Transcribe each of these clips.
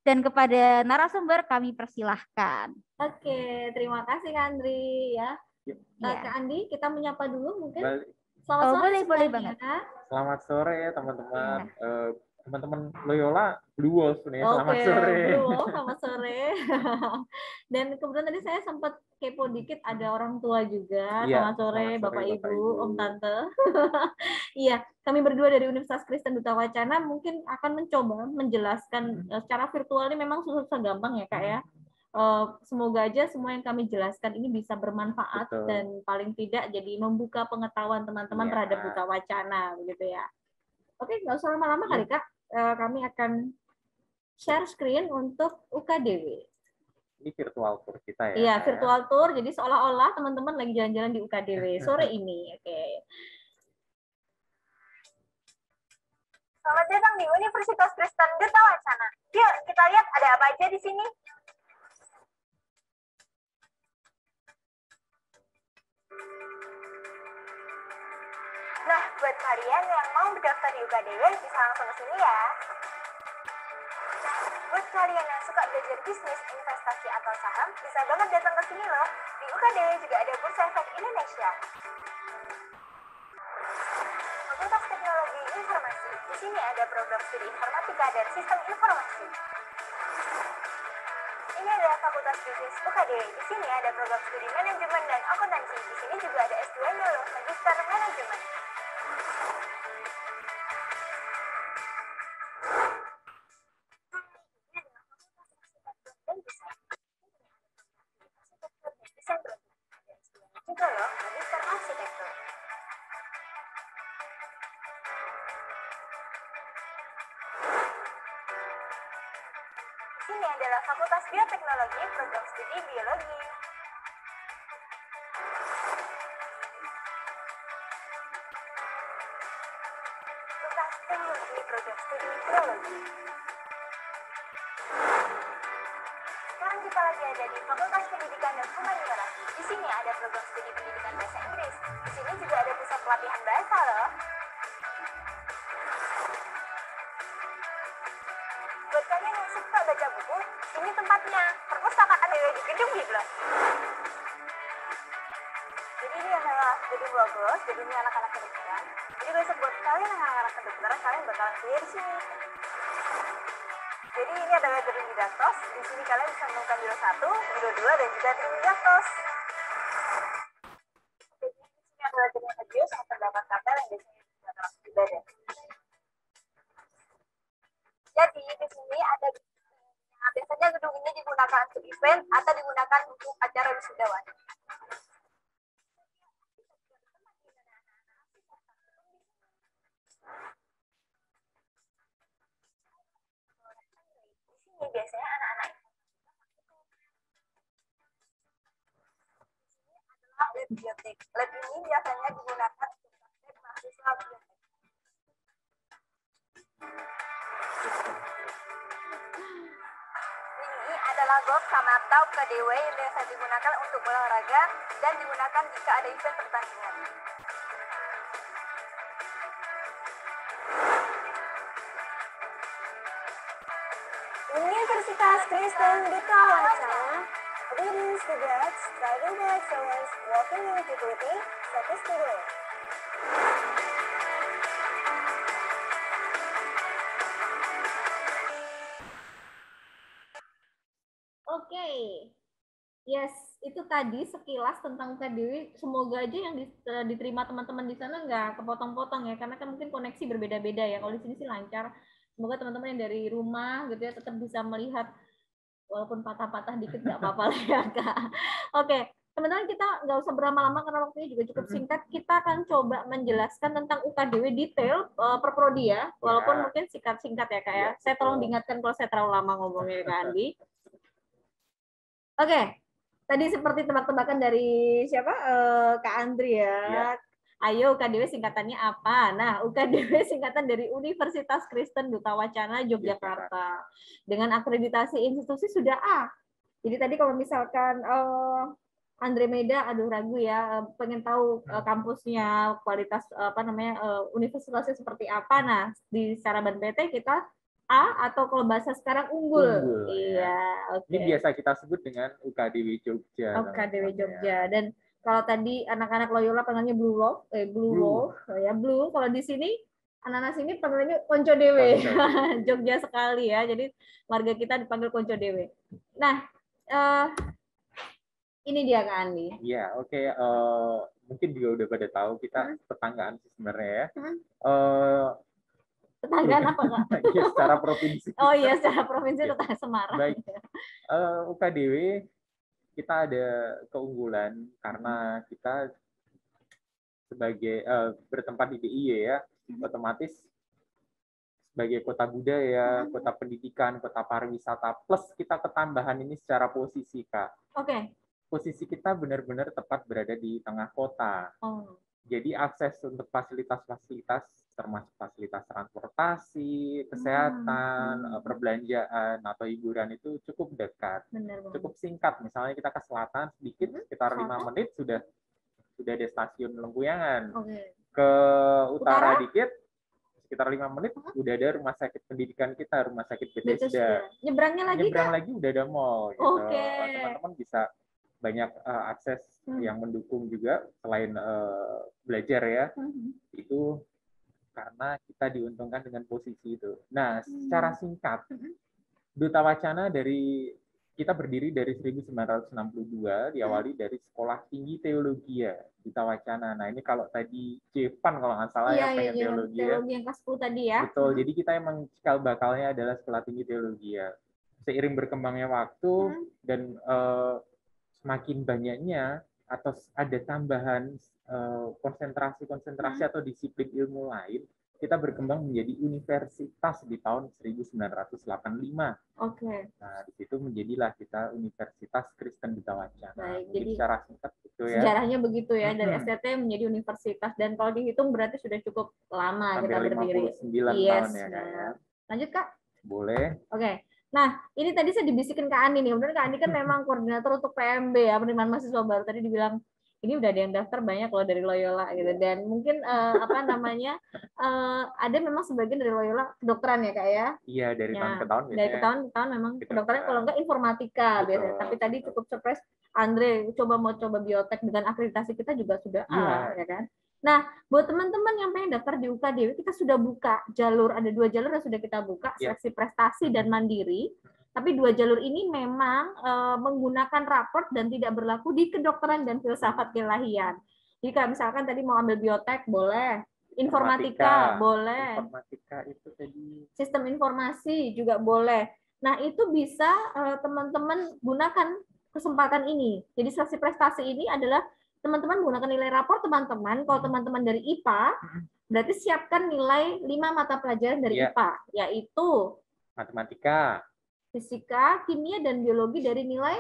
Dan kepada narasumber kami persilahkan. Oke, terima kasih Kak Andri ya. Ya. Kak Andi, kita menyapa dulu mungkin. Selamat sore boleh banget. Selamat sore teman-teman. Teman-teman Loyola Blue Wolf nih, selamat sore. Blue Wolf, selamat sore. Dan kemudian tadi saya sempat kepo dikit, ada orang tua juga. Selamat sore, Bapak Ibu, Om Tante. Iya, kami berdua dari Universitas Kristen Duta Wacana mungkin akan mencoba menjelaskan secara virtual ini memang susah gampang ya Kak ya. Semoga aja semua yang kami jelaskan ini bisa bermanfaat. Betul. Dan paling tidak jadi membuka pengetahuan teman-teman terhadap Duta Wacana begitu ya. Oke, nggak usah lama-lama kali Kak. Kami akan share screen untuk UKDW. Ini virtual tour kita ya? Iya, virtual tour. Jadi seolah-olah teman-teman lagi jalan-jalan di UKDW sore ini. Oke. Selamat datang di Universitas Kristen Duta Wacana. Yuk, kita lihat ada apa aja di sini. Nah, buat kalian yang mau berdaftar di UKDW, bisa langsung ke sini ya. Buat kalian yang suka belajar bisnis, investasi, atau saham, bisa banget datang ke sini loh. Di UKDW juga ada Bursa Efek Indonesia. Fakultas Teknologi Informasi. Di sini ada program studi Informatika dan Sistem Informasi. Ini adalah Fakultas Bisnis UKDW. Di sini ada program studi Manajemen dan Akuntansi. Di sini juga ada S2-nya loh, Magister Manajemen. Juga loh, Magister Arsitektur. Ini adalah Fakultas Bioteknologi, program studi Biologi. Fakultas Teknologi, program studi Biologi. Sekarang kita lagi ada di Fakultas Pendidikan dan Humaniora. Di sini ada program studi pendidikan bahasa Inggris. Di sini juga ada pusat pelatihan bahasa loh. Buat kalian yang suka baca buku, ini tempatnya, perpustakaan ada di gedung Biblos. Jadi ini adalah gedung Biblos, gedungnya anak-anak kedokteran. Jadi besok buat kalian yang anak-anak kedokteran, kalian bakalan kuliah di sini. Jadi ini adalah gedung didaktos. Di sini kalian bisa menemukan biro 1, biro 2, dan juga gedung didaktos. Jadi di sini adalah gedung Hagios yang terdapat kapel yang biasanya digunakan untuk ibadah. Jadi di sini ada biasanya gedung ini digunakan untuk event atau digunakan untuk acara wisudawan. Di sini biasanya anak-anak di sini adalah lab biotek. Lab ini biasanya digunakan untuk praktek mahasiswa biotek. Ini adalah golf sama atau UKDW yang biasa digunakan untuk olahraga dan digunakan jika ada event pertandingan. Universitas Kristen Duta Wacana, leading students, striving for excellence, working in integrity, statistically. Oke. Yes, itu tadi sekilas tentang UKDW. Semoga aja yang diterima teman-teman di sana nggak kepotong-potong ya, karena kan mungkin koneksi berbeda-beda ya. Kalau di sini sih lancar. Semoga teman-teman yang dari rumah gitu ya tetap bisa melihat, walaupun patah-patah dikit nggak apa-apa lah ya Kak. Oke, teman-teman kita nggak usah berlama-lama karena waktunya juga cukup singkat. Kita akan coba menjelaskan tentang UKDW detail per prodi ya, walaupun mungkin singkat-singkat ya Kak ya. Saya tolong diingatkan kalau saya terlalu lama ngomongnya Kak Andi. Oke, tadi seperti tebak-tebakan dari siapa? Kak Andri ya. Ayo UKDW singkatannya apa? Nah, UKDW singkatan dari Universitas Kristen Duta Wacana Yogyakarta. Dengan akreditasi institusi sudah A. Jadi tadi kalau misalkan Andre Meda, aduh ragu ya, pengen tahu kampusnya, kualitas apa namanya, universitasnya seperti apa. Nah, di secara BNPT kita A atau kalau bahasa sekarang unggul. Unggul, Iya, oke. Ini biasa kita sebut dengan UKDW Jogja. UKDW teman-teman, Jogja. Dan kalau tadi anak-anak Loyola panggilnya Blue Wolf, Blue Wolf, ya Blue. Kalau di sini anak-anak sini panggilnya Konco Dewe. Jogja sekali ya. Jadi warga kita dipanggil Konco Dewe. Nah, ini dia Kak Andi. Iya, oke. Mungkin juga udah pada tahu kita tetanggaan sih sebenarnya ya. Tetanggaan apa Kak? Ya, secara provinsi. Oh iya, secara provinsi tetangga Semarang. Baik. UKDW kita ada keunggulan karena kita sebagai bertempat di DIY ya, otomatis sebagai kota budaya, kota pendidikan, kota pariwisata, plus kita ketambahan ini secara posisi Kak. Oke. Posisi kita benar-benar tepat berada di tengah kota. Jadi akses untuk fasilitas-fasilitas termasuk fasilitas transportasi, kesehatan, perbelanjaan atau hiburan itu cukup dekat, cukup singkat. Misalnya kita ke selatan sedikit, sekitar 5 menit sudah ada stasiun Lengkuyangan. Ke utara dikit, sekitar 5 menit udah ada rumah sakit pendidikan kita, rumah sakit Bethesda. Nyebrang lagi udah ada mall. Gitu. Teman-teman bisa banyak akses yang mendukung juga selain belajar ya. Itu karena kita diuntungkan dengan posisi itu. Nah, secara singkat, Duta Wacana kita berdiri dari 1962, diawali dari Sekolah Tinggi Teologi ya, Duta Wacana. Nah, ini kalau tadi Jevan kalau nggak salah ya, pengen teologi ya. Teologi yang kelas 10 tadi ya. Betul, jadi kita emang cikal bakalnya adalah Sekolah Tinggi Teologi ya. Seiring berkembangnya waktu dan semakin banyaknya atau ada tambahan konsentrasi atau disiplin ilmu lain, kita berkembang menjadi universitas di tahun 1985. Nah, di situ menjadilah kita Universitas Kristen Duta Wacana. Baik, jadi secara singkat gitu ya. Sejarahnya begitu ya, dari STT menjadi universitas, dan kalau dihitung berarti sudah cukup lama kita berdiri. 59 tahun ya Kak ya. Lanjut Kak? Boleh. Oke. Nah, ini tadi saya dibisikin Kak Andi nih. Kemudian Kak Andi kan memang koordinator untuk PMB ya, penerimaan mahasiswa baru. Tadi dibilang ini udah ada yang daftar banyak loh dari Loyola gitu. Dan mungkin ada memang sebagian dari Loyola kedokteran ya Kak ya? Iya, dari tahun ke tahun biasanya. Dari tahun ke tahun memang kedokteran, kalau enggak informatika biasanya. Tapi tadi cukup surprise Andre mau coba biotek dengan akreditasi kita juga sudah ya kan? Nah, buat teman-teman yang pengen daftar di UKDW, kita sudah buka jalur, ada 2 jalur yang sudah kita buka, seleksi prestasi dan mandiri. Tapi 2 jalur ini memang menggunakan raport dan tidak berlaku di kedokteran dan filsafat keilahian. Jadi kalau misalkan tadi mau ambil biotek, boleh. Informatika boleh. Informatika itu tadi. Sistem informasi juga boleh. Nah, itu bisa teman-teman gunakan kesempatan ini. Jadi seleksi prestasi ini adalah teman-teman menggunakan nilai rapor teman-teman. Kalau teman-teman dari IPA, berarti siapkan nilai 5 mata pelajaran dari IPA, yaitu matematika, fisika, kimia, dan biologi dari nilai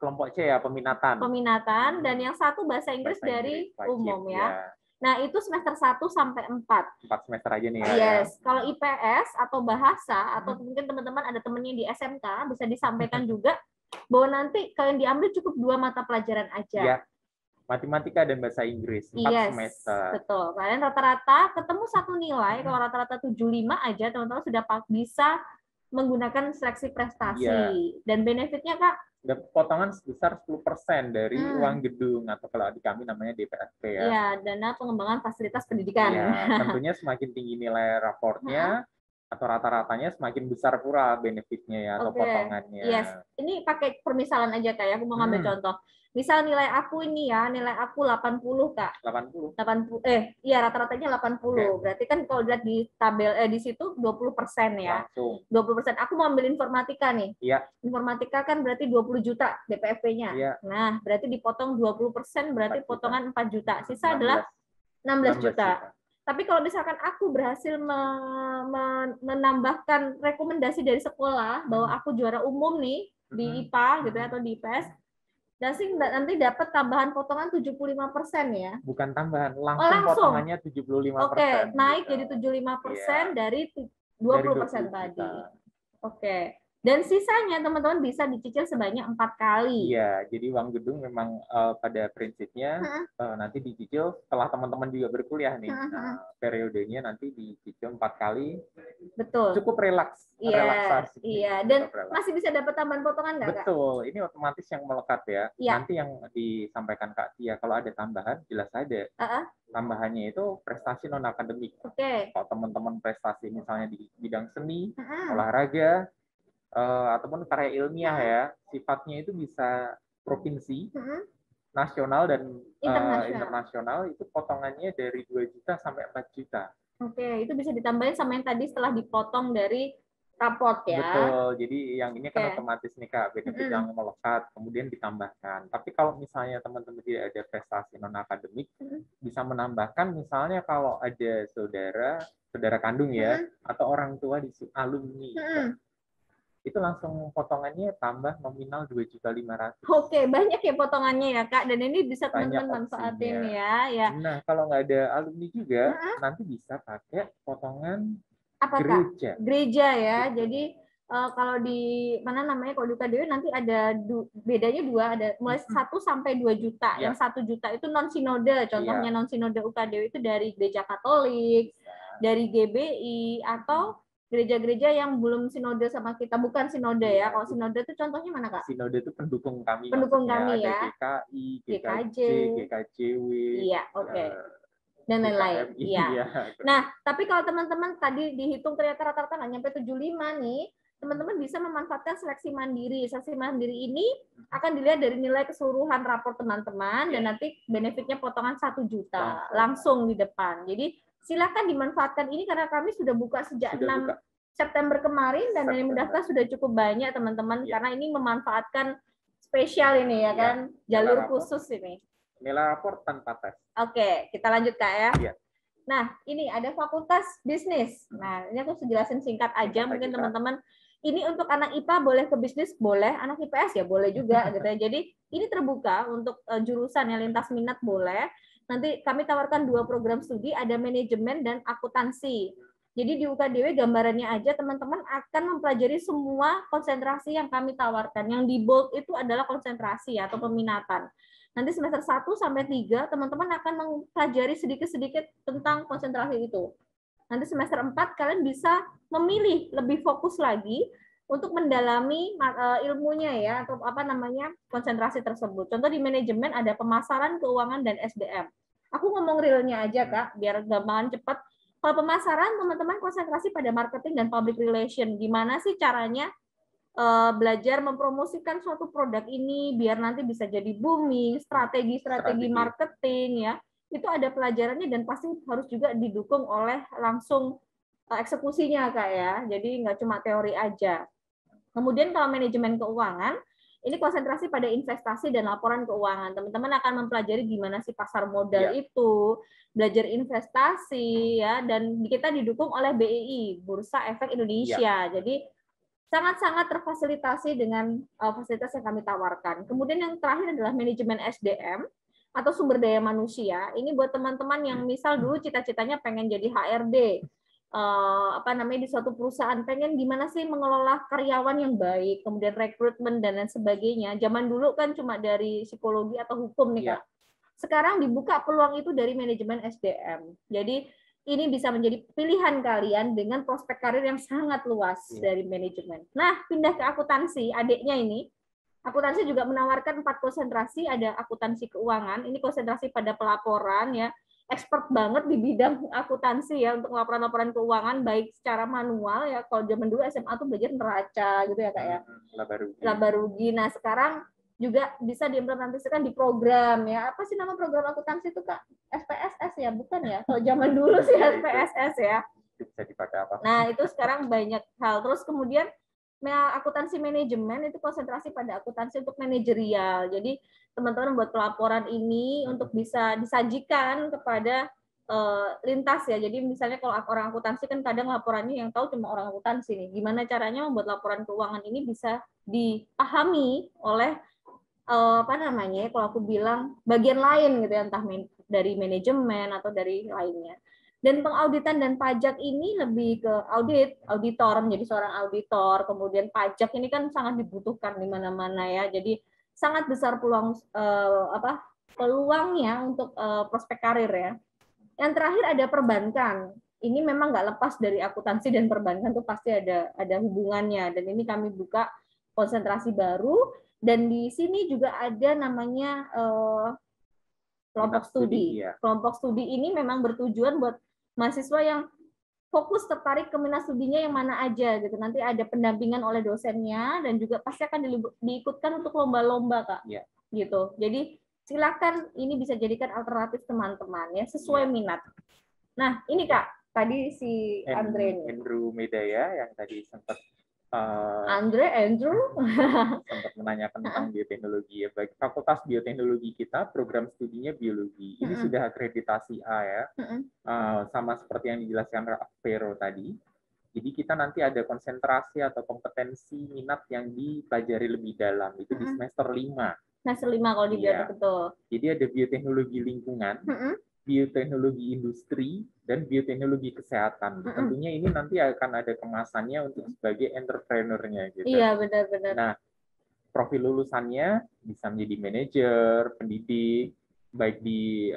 kelompok C ya, peminatan, dan yang satu bahasa Inggris dari umum ya. Nah, itu semester 1 sampai 4. 4 semester aja nih ya. Yes. Kalau IPS atau bahasa, atau mungkin teman-teman ada temennya di SMK, bisa disampaikan juga bahwa nanti kalian diambil cukup 2 mata pelajaran aja. Ya. Matematika dan bahasa Inggris 4 semester. Betul. Kalian rata-rata ketemu satu nilai, kalau rata-rata 75 aja, teman-teman sudah bisa menggunakan seleksi prestasi. Dan benefitnya Kak? Potongan sebesar 10% dari uang gedung, atau kalau di kami namanya DPSP ya. Iya, dana pengembangan fasilitas pendidikan. Ya, tentunya semakin tinggi nilai raportnya, atau rata-ratanya semakin besar pula benefitnya ya, atau potongannya. Yes. Ini pakai permisalan aja Kak ya, aku mau ngambil contoh. Misal nilai aku ini ya, nilai aku 80 Kak. 80. Iya rata-ratanya 80. Berarti kan kalau lihat di tabel di situ 20% ya. Langsung. 20%. Aku mau ambil informatika nih. Iya. Informatika kan berarti 20 juta DPFP-nya. Iya. Nah, berarti dipotong 20%, berarti potongan 4 juta. Sisa adalah 16 juta. Tapi kalau misalkan aku berhasil menambahkan rekomendasi dari sekolah bahwa aku juara umum nih di IPA gitu ya, atau di IPS, nanti dapat tambahan potongan 75% ya. Bukan tambahan, langsung potongannya 75%. Naik jadi 75% dari 20% tadi. Dan sisanya teman-teman bisa dicicil sebanyak 4 kali. Iya, jadi uang gedung memang pada prinsipnya nanti dicicil setelah teman-teman juga berkuliah nih. Nah, periodenya nanti dicicil 4 kali. Betul. Cukup relaks, Iya, relaksasi. iya. Dan masih bisa dapat tambahan potongan nggak, Kak? Betul, ini otomatis yang melekat ya. Iya. Nanti yang disampaikan Kak Tia, kalau ada tambahan, jelas ada. Tambahannya itu prestasi non-akademik. Kalau teman-teman prestasi misalnya di bidang seni, olahraga, ataupun karya ilmiah ya, sifatnya itu bisa provinsi, nasional, dan internasional, itu potongannya dari 2 juta sampai 4 juta. Oke, itu bisa ditambahin sama yang tadi setelah dipotong dari raport ya. Betul, jadi yang ini kan otomatis nih Kak, benefit yang melekat, kemudian ditambahkan. Tapi kalau misalnya teman-teman tidak ada prestasi non-akademik, bisa menambahkan misalnya kalau ada saudara kandung ya, atau orang tua di alumni. Itu langsung potongannya tambah nominal 2.500.000. Oke, banyak ya potongannya ya Kak, dan ini bisa teman-teman manfaatin ya. Nah, kalau nggak ada alumni juga, nanti bisa pakai potongan apa, gereja. Kak? Gereja ya. Jadi kalau di mana namanya, kalau di UKDW nanti ada bedanya 2, ada mulai 1 sampai 2 juta. Yang 1 juta itu non sinode. Contohnya non sinode UKDW itu dari gereja Katolik, dari GBI, atau gereja-gereja yang belum sinode sama kita, bukan sinode ya. Kalau sinode itu contohnya mana, Kak? Sinode itu pendukung kami. Pendukung kami ya. Ada GKI, GKJ, GKJW. Iya, oke. Dan lain-lain. Iya. Nah, tapi kalau teman-teman tadi dihitung ternyata rata-rata nggak nyampe 75 nih, teman-teman bisa memanfaatkan seleksi mandiri. Seleksi mandiri ini akan dilihat dari nilai keseluruhan rapor teman-teman, dan nanti benefitnya potongan 1 juta langsung di depan. Jadi silakan dimanfaatkan ini karena kami sudah buka sejak 6 September kemarin, dan yang mendaftar sudah cukup banyak teman-teman, karena ini memanfaatkan spesial ini ya kan, jalur khusus ini. Nilai rapor tanpa tes. Oke, kita lanjut Kak ya. Nah, ini ada fakultas bisnis. Nah, ini aku jelasin singkat aja, mungkin teman-teman. Ini untuk anak IPA boleh ke bisnis, boleh. Anak IPS ya boleh juga gitu ya. Jadi ini terbuka untuk jurusan yang lintas minat boleh. Nanti kami tawarkan 2 program studi, ada manajemen dan akuntansi. Jadi di UKDW gambarannya aja teman-teman akan mempelajari semua konsentrasi yang kami tawarkan. Yang di bold itu adalah konsentrasi atau peminatan. Nanti semester 1 sampai 3 teman-teman akan mempelajari sedikit-sedikit tentang konsentrasi itu. Nanti semester 4 kalian bisa memilih lebih fokus lagi untuk mendalami ilmunya ya, atau apa namanya, konsentrasi tersebut. Contoh di manajemen ada pemasaran, keuangan, dan SDM. Aku ngomong realnya aja Kak, biar gampangan cepat. Kalau pemasaran, teman-teman konsentrasi pada marketing dan public relation. Gimana sih caranya belajar mempromosikan suatu produk ini biar nanti bisa jadi booming, strategi marketing ya. Itu ada pelajarannya, dan pasti harus juga didukung oleh langsung eksekusinya Kak ya. Jadi nggak cuma teori aja. Kemudian kalau manajemen keuangan, ini konsentrasi pada investasi dan laporan keuangan. Teman-teman akan mempelajari gimana sih pasar modal itu, belajar investasi ya, dan kita didukung oleh BEI, Bursa Efek Indonesia. Jadi sangat-sangat terfasilitasi dengan fasilitas yang kami tawarkan. Kemudian yang terakhir adalah manajemen SDM atau sumber daya manusia. Ini buat teman-teman yang misal dulu cita-citanya pengen jadi HRD, di suatu perusahaan, pengen gimana sih mengelola karyawan yang baik, kemudian rekrutmen dan lain sebagainya. Zaman dulu kan cuma dari psikologi atau hukum nih Kak. Sekarang dibuka peluang itu dari manajemen SDM. Jadi ini bisa menjadi pilihan kalian dengan prospek karir yang sangat luas dari manajemen. Nah, pindah ke akuntansi, adiknya ini. Akuntansi juga menawarkan 4 konsentrasi, ada akuntansi keuangan, ini konsentrasi pada pelaporan ya. Expert banget di bidang akuntansi ya, untuk laporan-laporan keuangan baik secara manual ya. Kalau zaman dulu SMA tuh belajar neraca gitu ya Kak ya. Laba rugi. Nah, sekarang juga bisa diimplementasikan di program ya. Apa sih nama program akuntansi itu Kak? SPSS ya, bukan ya? Kalau zaman dulu sih SPSS ya. Bisa dipakai apa? Nah, itu sekarang banyak hal. Terus kemudian akuntansi manajemen itu konsentrasi pada akuntansi untuk manajerial. Jadi teman-teman buat pelaporan ini untuk bisa disajikan kepada lintas ya. Jadi misalnya kalau orang akuntansi kan kadang laporannya yang tahu cuma orang akuntansi nih. Gimana caranya membuat laporan keuangan ini bisa dipahami oleh kalau aku bilang bagian lain gitu ya, entah dari manajemen atau dari lainnya. Dan pengauditan dan pajak ini lebih ke auditor, menjadi seorang auditor, kemudian pajak ini kan sangat dibutuhkan di mana-mana ya. Jadi sangat besar peluangnya untuk prospek karir ya. Yang terakhir ada perbankan. Ini memang nggak lepas dari akuntansi dan perbankan tuh pasti ada hubungannya. Dan ini kami buka konsentrasi baru. Dan di sini juga ada namanya kelompok studi. Ya. Kelompok studi ini memang bertujuan buat mahasiswa yang fokus tertarik ke minat studinya yang mana aja gitu. Nanti ada pendampingan oleh dosennya dan juga pasti akan diikutkan untuk lomba-lomba, Kak. Ya. Gitu. Jadi silakan ini bisa jadikan alternatif teman-teman ya sesuai minat. Nah, ini Kak, tadi si Andrew Medaya yang tadi sempat Andrew sempat menanyakan tentang bioteknologi ya. Bagi Fakultas Bioteknologi kita, program studinya biologi. Ini sudah akreditasi A ya. Sama seperti yang dijelaskan Vero tadi. Jadi kita nanti ada konsentrasi atau kompetensi minat yang dipelajari lebih dalam. Itu di semester 5. Semester 5 kalau di biotek betul. Jadi ada bioteknologi lingkungan, bioteknologi industri, dan bioteknologi kesehatan. Tentunya ini nanti akan ada kemasannya untuk sebagai entrepreneur-nya gitu. Iya, benar-benar. Nah, profil lulusannya bisa menjadi manajer, pendidik, baik di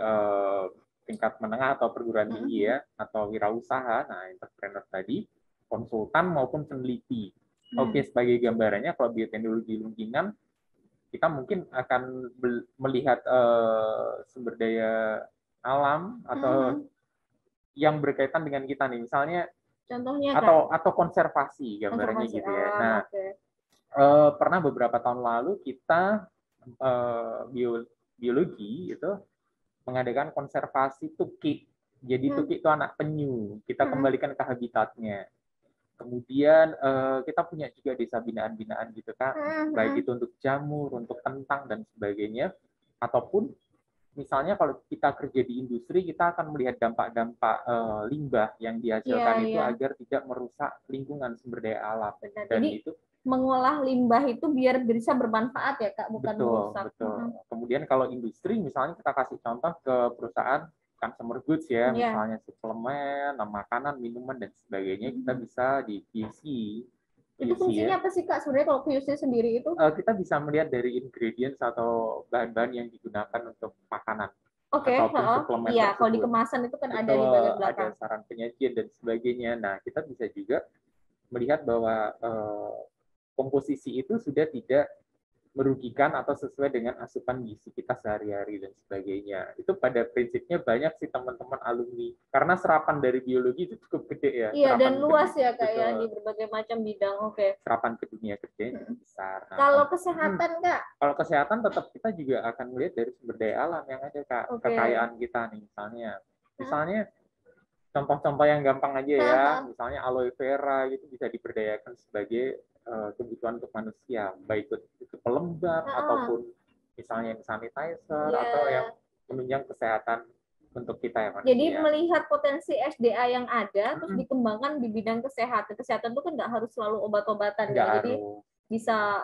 tingkat menengah atau perguruan tinggi ya, atau wirausaha. Nah, entrepreneur tadi, konsultan maupun peneliti. Oke, sebagai gambarannya kalau bioteknologi lingkungan, kita mungkin akan melihat sumber daya alam atau yang berkaitan dengan kita nih, misalnya contohnya atau konservasi gambarannya gitu ya. Nah, pernah beberapa tahun lalu kita biologi itu mengadakan konservasi tukik. Jadi tukik itu anak penyu, kita kembalikan ke habitatnya. Kemudian kita punya juga desa binaan-binaan gitu Kak, baik itu untuk jamur, untuk kentang dan sebagainya, ataupun misalnya kalau kita kerja di industri, kita akan melihat dampak-dampak limbah yang dihasilkan itu agar tidak merusak lingkungan sumber daya alam. Dan jadi, itu mengolah limbah itu biar bisa bermanfaat ya Kak, bukan merusak. Betul. Kemudian kalau industri, misalnya kita kasih contoh ke perusahaan consumer goods ya, misalnya suplemen, makanan, minuman dan sebagainya, kita bisa di QC. Itu fungsinya apa sih Kak? Sebenarnya kalau QC sendiri itu? Kita bisa melihat dari ingredients atau bahan-bahan yang digunakan untuk makanan. Ataupun suplemen. Iya, kalau di kemasan itu kan ada di bagian belakang. Ada saran penyajian dan sebagainya. Nah, kita bisa juga melihat bahwa komposisi itu sudah tidak merugikan atau sesuai dengan asupan gizi kita sehari-hari dan sebagainya. Itu pada prinsipnya banyak sih teman-teman alumni. Karena serapan dari biologi itu cukup gede ya. Iya, dan luas ya Kak ya, di berbagai macam bidang. Oke. Serapan ke dunia kerjanya besar. Nah, kalau kesehatan Kak? Kalau kesehatan tetap kita juga akan melihat dari sumber daya alam yang ada Kak. Kekayaan kita nih misalnya. Misalnya contoh-contoh yang gampang aja ya. Misalnya aloe vera gitu bisa diberdayakan sebagai kebutuhan untuk manusia, baik itu pelembab ataupun misalnya sanitizer atau yang menunjang kesehatan untuk kita ya manusia. Jadi melihat potensi SDA yang ada terus dikembangkan di bidang kesehatan. Kesehatan itu kan nggak harus selalu obat-obatan ya. Jadi bisa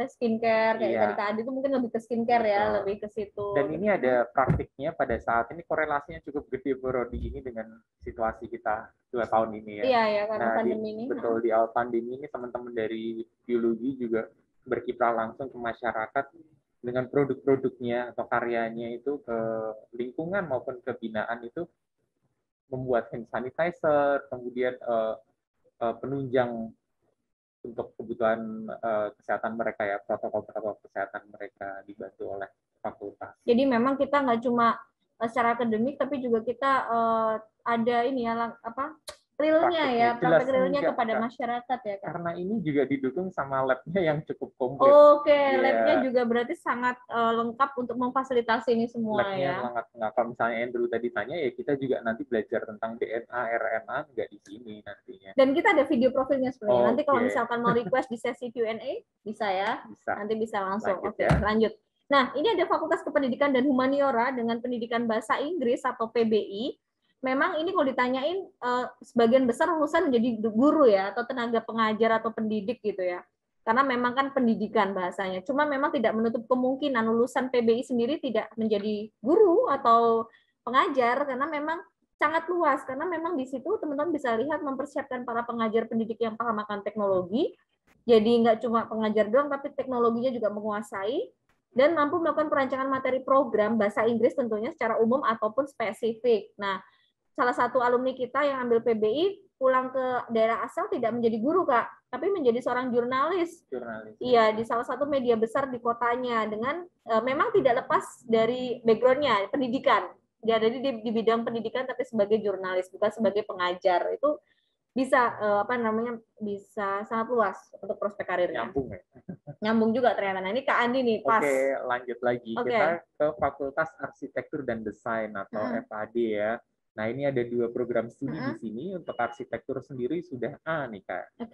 skincare kayak tadi Kak Adi itu mungkin lebih ke skincare ya, lebih ke situ. Dan ini ada praktiknya pada saat ini korelasinya cukup gede Rodi ini dengan situasi kita 2 tahun ini ya. Iya ya, karena pandemi ini. Betul, di awal pandemi ini teman-teman dari biologi juga berkiprah langsung ke masyarakat dengan produk-produknya atau karyanya itu ke lingkungan maupun ke binaan itu membuat hand sanitizer, kemudian penunjang untuk kebutuhan kesehatan mereka ya, protokol-protokol kesehatan mereka dibantu oleh fakultas. Jadi memang kita nggak cuma secara akademik, tapi juga kita ada ini ya realnya ya, praktek realnya kepada masyarakat ya Kak. Karena ini juga didukung sama lab-nya yang cukup komplit. Oke, lab-nya juga berarti sangat lengkap untuk memfasilitasi ini semua lab-nya sangat lengkap. Kalau misalnya Andrew tadi tanya ya kita juga nanti belajar tentang DNA, RNA nggak di sini nantinya. Dan kita ada video profilnya sebenarnya. Nanti kalau misalkan mau request di sesi Q&A bisa ya. Bisa. Nanti bisa langsung. Lanjut. Nah, ini ada Fakultas Kependidikan dan Humaniora dengan pendidikan bahasa Inggris atau PBI. Memang ini kalau ditanyain sebagian besar lulusan menjadi guru ya atau tenaga pengajar atau pendidik gitu ya. Karena memang kan pendidikan bahasanya. Cuma memang tidak menutup kemungkinan lulusan PBI sendiri tidak menjadi guru atau pengajar karena memang sangat luas karena memang di situ teman-teman bisa lihat mempersiapkan para pengajar pendidik yang paham akan teknologi. Jadi nggak cuma pengajar doang, tapi teknologinya juga menguasai dan mampu melakukan perancangan materi program bahasa Inggris tentunya secara umum ataupun spesifik. Nah, salah satu alumni kita yang ambil PBI pulang ke daerah asal tidak menjadi guru, Kak, tapi menjadi seorang jurnalis. Iya, di salah satu media besar di kotanya dengan memang tidak lepas dari background-nya pendidikan. Dia ada di bidang pendidikan tapi sebagai jurnalis, bukan sebagai pengajar. Itu bisa bisa sangat luas untuk prospek karirnya. Nyambung ya. Nyambung juga ternyata. Nah, ini Kak Andi nih, pas. Oke, lanjut lagi. Kita ke Fakultas Arsitektur dan Desain atau FAD ya. Nah, ini ada 2 program studi di sini. Untuk arsitektur sendiri sudah A nih, Kak.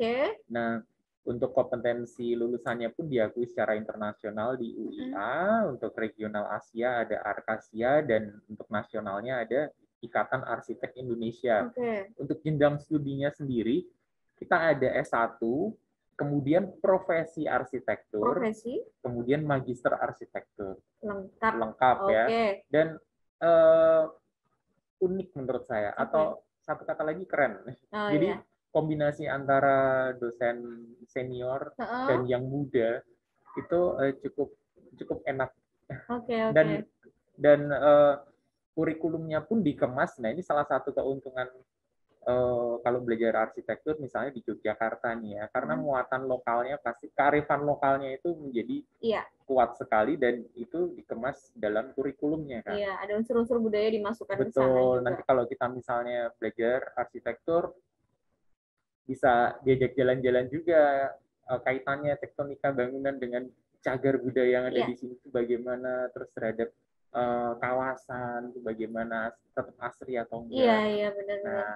Nah, untuk kompetensi lulusannya pun diakui secara internasional di UIA. Untuk regional Asia ada Arkasia, dan untuk nasionalnya ada Ikatan Arsitek Indonesia. Untuk jenjang studinya sendiri, kita ada S1, kemudian profesi arsitektur, kemudian magister arsitektur. Lengkap ya. Dan unik menurut saya, atau satu kata lagi keren. Jadi kombinasi antara dosen senior dan yang muda itu cukup enak. Dan kurikulumnya pun dikemas. Nah, ini salah satu keuntungan kalau belajar arsitektur misalnya di Yogyakarta nih ya, karena muatan lokalnya pasti, kearifan lokalnya itu menjadi kuat sekali dan itu dikemas dalam kurikulumnya kan. Iya, ada unsur-unsur budaya dimasukkan ke sana. Betul. Nanti kalau kita misalnya belajar arsitektur bisa diajak jalan-jalan juga, kaitannya tektonika bangunan dengan cagar budaya yang ada di sini itu bagaimana, terus terhadap kawasan itu bagaimana, tetap asri atau enggak. Iya, benar-benar. Nah,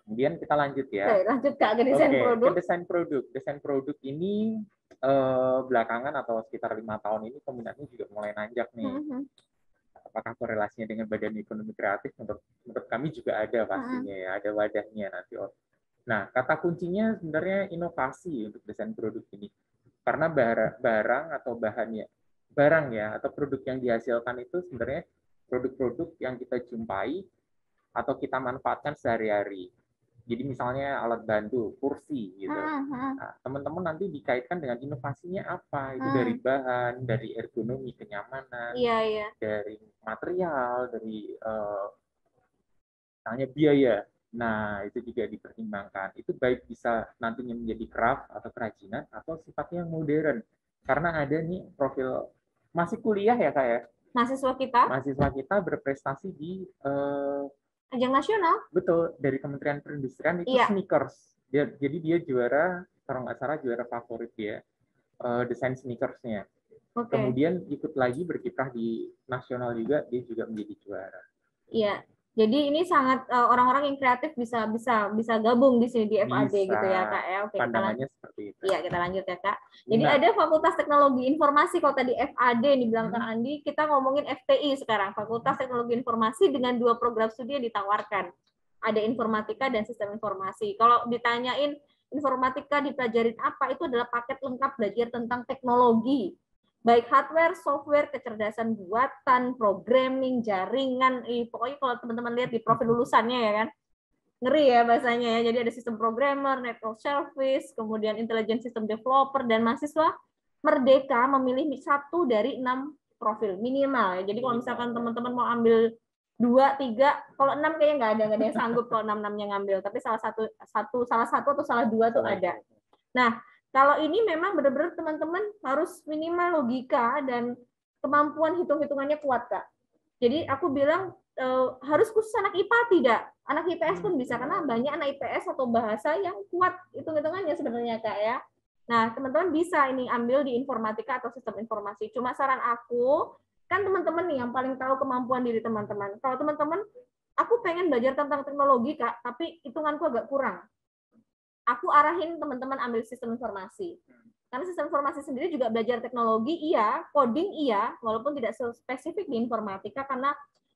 kemudian kita lanjut ya. Lanjut Kak, ke desain produk. Ke desain produk. Desain produk ini belakangan atau sekitar 5 tahun ini peminatnya juga mulai nanjak nih. Apakah korelasinya dengan Badan Ekonomi Kreatif? Menurut kami juga ada pastinya ya, ada wadahnya nanti. Nah, kata kuncinya sebenarnya inovasi untuk desain produk ini. Karena barang atau barang ya, atau produk yang dihasilkan itu sebenarnya produk-produk yang kita jumpai atau kita manfaatkan sehari-hari. Jadi misalnya alat bantu, kursi gitu. Nah, teman-teman nanti dikaitkan dengan inovasinya apa? Itu dari bahan, dari ergonomi, kenyamanan, dari material, dari misalnya biaya. Nah, itu juga dipertimbangkan. Itu baik bisa nantinya menjadi craft atau kerajinan atau sifatnya modern. Karena ada nih profil masih kuliah ya Kak ya? Mahasiswa kita berprestasi di ajang nasional. Betul, dari Kementerian Perindustrian itu sneakers. Jadi dia juara, kalau nggak salah juara favorit ya, desain sneakersnya. Kemudian ikut lagi berkiprah di nasional juga, dia juga menjadi juara. Iya. Jadi ini sangat orang-orang yang kreatif bisa gabung di sini di FAD gitu ya Kak ya. Oke, pandangannya seperti itu. Iya, kita lanjut ya Kak. Jadi ada Fakultas Teknologi Informasi, kalau tadi FAD yang dibilang Kak Andi, kita ngomongin FTI sekarang, Fakultas Teknologi Informasi dengan 2 program studi yang ditawarkan. Ada informatika dan sistem informasi. Kalau ditanyain informatika dipelajarin apa, itu adalah paket lengkap belajar tentang teknologi. Baik hardware, software, kecerdasan buatan, programming, jaringan, pokoknya kalau teman-teman lihat di profil lulusannya ya kan, ngeri ya bahasanya ya. Jadi ada sistem programmer, network service, kemudian intelligent system developer, dan mahasiswa merdeka memilih 1 dari 6 profil minimal ya. Jadi kalau misalkan teman-teman mau ambil 2, 3, kalau 6 kayaknya nggak ada yang sanggup kalau 6-6-nya ngambil, tapi salah satu atau salah 2 tuh ada. Nah, kalau ini memang benar-benar teman-teman harus minimal logika dan kemampuan hitung-hitungannya kuat, Kak. Jadi aku bilang harus khusus anak IPA tidak. Anak IPS pun bisa, karena banyak anak IPS atau bahasa yang kuat hitung-hitungannya sebenarnya, Kak ya. Nah, teman-teman bisa ini ambil di informatika atau sistem informasi. Cuma saran aku, kan teman-teman nih yang paling tahu kemampuan diri teman-teman. Kalau teman-teman, aku pengen belajar tentang teknologi, Kak, tapi hitunganku agak kurang. Aku arahin teman-teman ambil sistem informasi. Karena sistem informasi sendiri juga belajar teknologi, iya, coding, iya, walaupun tidak spesifik di informatika, karena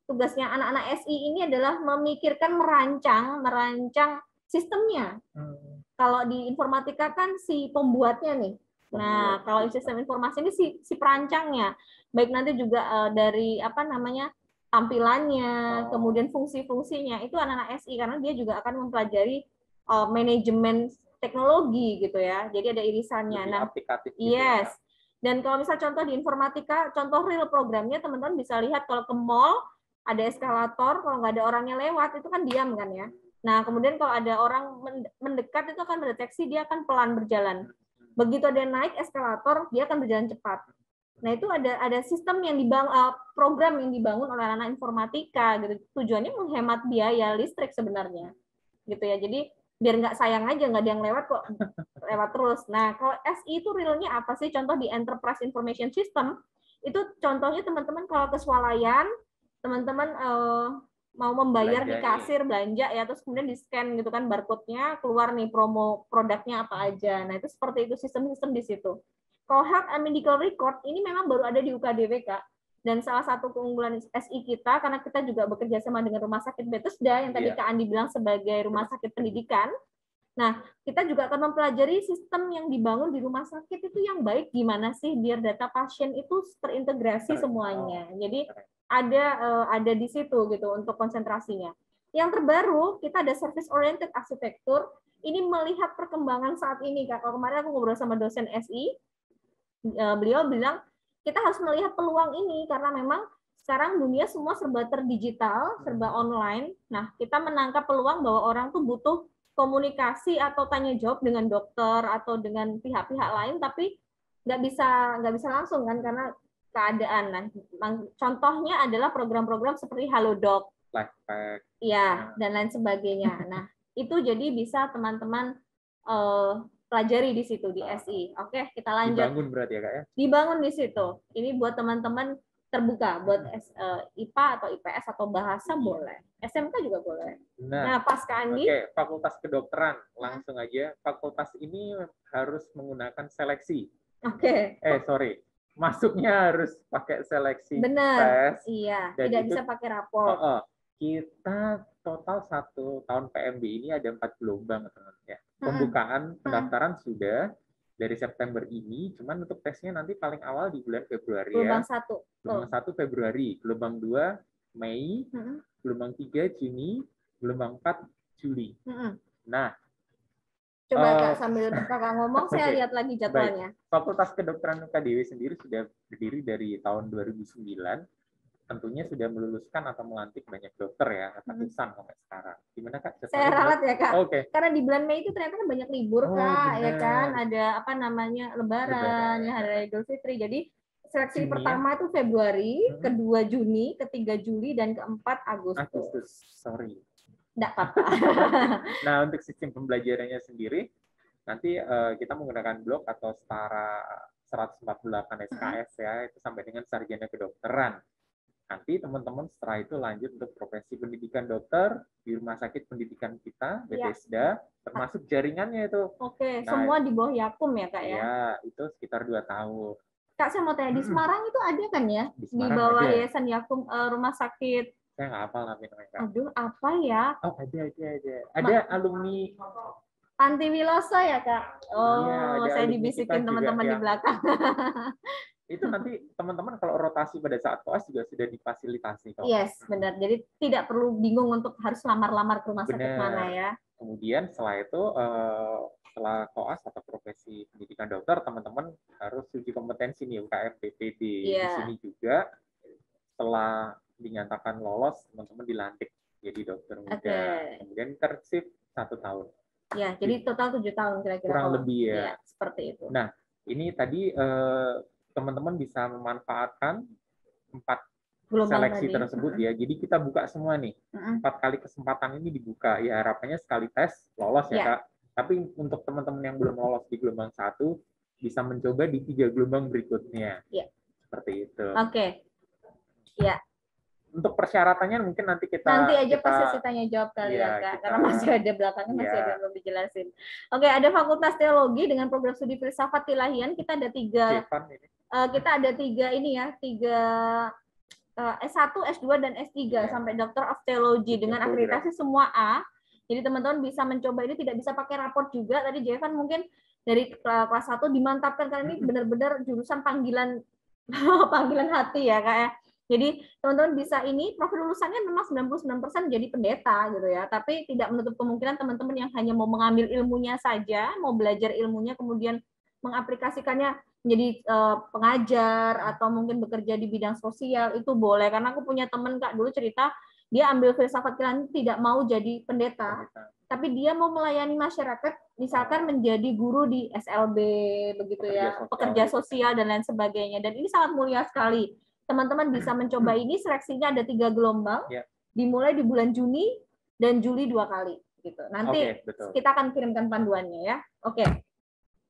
tugasnya anak-anak SI ini adalah memikirkan, merancang sistemnya. Kalau di informatika kan si pembuatnya nih. Nah, kalau sistem informasi ini si perancangnya. Baik nanti juga dari tampilannya, kemudian fungsi-fungsinya, itu anak-anak SI karena dia juga akan mempelajari manajemen teknologi gitu ya. Jadi ada irisannya. Lebih Nah, aplikatif gitu yes. ya. Dan kalau misal contoh di informatika, contoh real programnya teman-teman bisa lihat kalau ke mall ada eskalator, kalau nggak ada orangnya lewat itu kan diam kan ya. Nah, kemudian kalau ada orang mendekat itu akan mendeteksi dia akan pelan berjalan. Begitu dia naik eskalator, dia akan berjalan cepat. Nah, itu ada sistem yang dibangun, program yang dibangun oleh anak informatika gitu. Tujuannya menghemat biaya listrik sebenarnya. Gitu ya. Jadi biar nggak sayang aja, nggak ada yang lewat kok lewat terus. Nah, kalau SI itu realnya apa sih? Contoh di Enterprise Information System, itu contohnya teman-teman kalau ke swalayan, teman-teman mau membayar di kasir belanja ya, terus kemudian di scan gitu kan barcode-nya, keluar nih promo produknya apa aja. Nah, itu seperti itu sistem-sistem di situ. Kalau Health and Medical Record ini memang baru ada di UKDWK, dan salah satu keunggulan SI kita karena kita juga bekerja sama dengan Rumah Sakit Bethesda yang tadi Kak Andi bilang sebagai rumah sakit pendidikan. Nah, kita juga akan mempelajari sistem yang dibangun di rumah sakit itu yang baik gimana sih biar data pasien itu terintegrasi semuanya. Jadi ada di situ gitu untuk konsentrasinya. Yang terbaru kita ada service oriented architecture. Ini melihat perkembangan saat ini Kak. Kalau kemarin aku ngobrol sama dosen SI, beliau bilang kita harus melihat peluang ini karena memang sekarang dunia semua serba terdigital, serba online. Nah, kita menangkap peluang bahwa orang tuh butuh komunikasi atau tanya jawab dengan dokter atau dengan pihak-pihak lain, tapi nggak bisa langsung kan karena keadaan. Nah, contohnya adalah program-program seperti Halodoc, ya, dan lain sebagainya. Nah, itu jadi bisa teman-teman pelajari di situ di SI. Oke, kita lanjut. Dibangun berarti ya Kak ya? Dibangun di situ. Ini buat teman-teman terbuka, buat IPA atau IPS atau bahasa boleh. SMK juga boleh. Nah pas Kak Andi. Oke, Fakultas Kedokteran. Langsung aja, fakultas ini harus menggunakan seleksi. Oke. Sorry. Masuknya harus pakai seleksi benar, tes. Iya, tidak bisa pakai rapor. Kita total 1 tahun PMB ini ada 4 gelombang, teman-teman ya. Pembukaan pendaftaran sudah dari September ini, cuman untuk tesnya nanti paling awal di bulan Februari gelombang ya. 1. Gelombang 1 Februari, gelombang 2 Mei, gelombang 3 Juni, gelombang 4 Juli. Nah, coba Kak sambil Kakak ngomong, saya lihat lagi jadwalnya. Baik. Fakultas Kedokteran UKDW sendiri sudah berdiri dari tahun 2009. Tentunya sudah meluluskan atau melantik banyak dokter ya, ratusan sampai sekarang. Gimana Kak? Saya ralat ya Kak. Oke. Karena di bulan Mei itu ternyata kan banyak libur Kak, ya kan? Ada apa namanya Lebaran, ya Hari Idul Fitri. Jadi seleksi pertama itu Februari, kedua Juni, ketiga Juli, dan keempat Agustus. Sorry. Nggak apa-apa. Nah, untuk sistem pembelajarannya sendiri, nanti kita menggunakan blok atau setara 148 SKS ya, itu sampai dengan sarjana kedokteran. Nanti teman-teman setelah itu lanjut untuk profesi pendidikan dokter di rumah sakit pendidikan kita, Bethesda, termasuk jaringannya itu. Oke, nah, semua di bawah Yakum ya Kak ya? Iya, itu sekitar 2 tahun. Kak, saya mau tanya, di Semarang itu ada kan ya? Di bawah Yayasan Yakum rumah sakit. Saya nggak hafal namanya. Aduh, apa ya? Oh, ada. Ada alumni Panti Wiloso ya Kak? Oh, ya, saya dibisikin teman-teman di belakang. Itu nanti teman-teman kalau rotasi pada saat koas juga sudah difasilitasi. Yes, benar. Jadi tidak perlu bingung untuk harus lamar-lamar ke rumah sakit mana ya. Kemudian setelah itu, setelah koas atau profesi pendidikan dokter, teman-teman harus uji kompetensi nih UKM PPD. Di sini juga setelah dinyatakan lolos, teman-teman dilantik jadi dokter muda. Kemudian internship 1 tahun. Ya, jadi total 7 tahun kira-kira. Kurang lebih ya. Seperti itu. Nah, ini tadi teman-teman bisa memanfaatkan 4 seleksi tersebut ya. Jadi kita buka semua nih. 4 kali kesempatan ini dibuka. Ya harapannya sekali tes lolos ya Kak. Tapi untuk teman-teman yang belum lolos di gelombang 1 bisa mencoba di 3 gelombang berikutnya. Seperti itu. Oke. Ya. Untuk persyaratannya mungkin nanti kita aja pas sesi tanya jawab kali ya Kak, karena masih ada belakangnya masih ada yang belum dijelasin. Oke, ada Fakultas Teologi dengan program studi filsafat ilahian, kita ada 3 ini ya, 3 S1, S2 dan S3 sampai Doctor of Theology dengan akreditasi semua A. Jadi teman-teman bisa mencoba ini, tidak bisa pakai raport juga. Tadi Jevan mungkin dari kelas 1 dimantapkan karena ini benar-benar jurusan panggilan hati ya Kak ya. Jadi teman-teman bisa ini, profil lulusannya memang 99% jadi pendeta gitu ya, tapi tidak menutup kemungkinan teman-teman yang hanya mau mengambil ilmunya saja, mau belajar ilmunya kemudian mengaplikasikannya menjadi pengajar atau mungkin bekerja di bidang sosial itu boleh. Karena aku punya teman Kak dulu cerita, dia ambil filsafat Quran tidak mau jadi pendeta, tapi dia mau melayani masyarakat, misalkan menjadi guru di SLB begitu ya, pekerja sosial dan lain sebagainya. Dan ini sangat mulia sekali. Teman-teman bisa mencoba ini, seleksinya ada 3 gelombang, dimulai di bulan Juni dan Juli 2 kali. Gitu. Nanti kita akan kirimkan panduannya ya. Oke.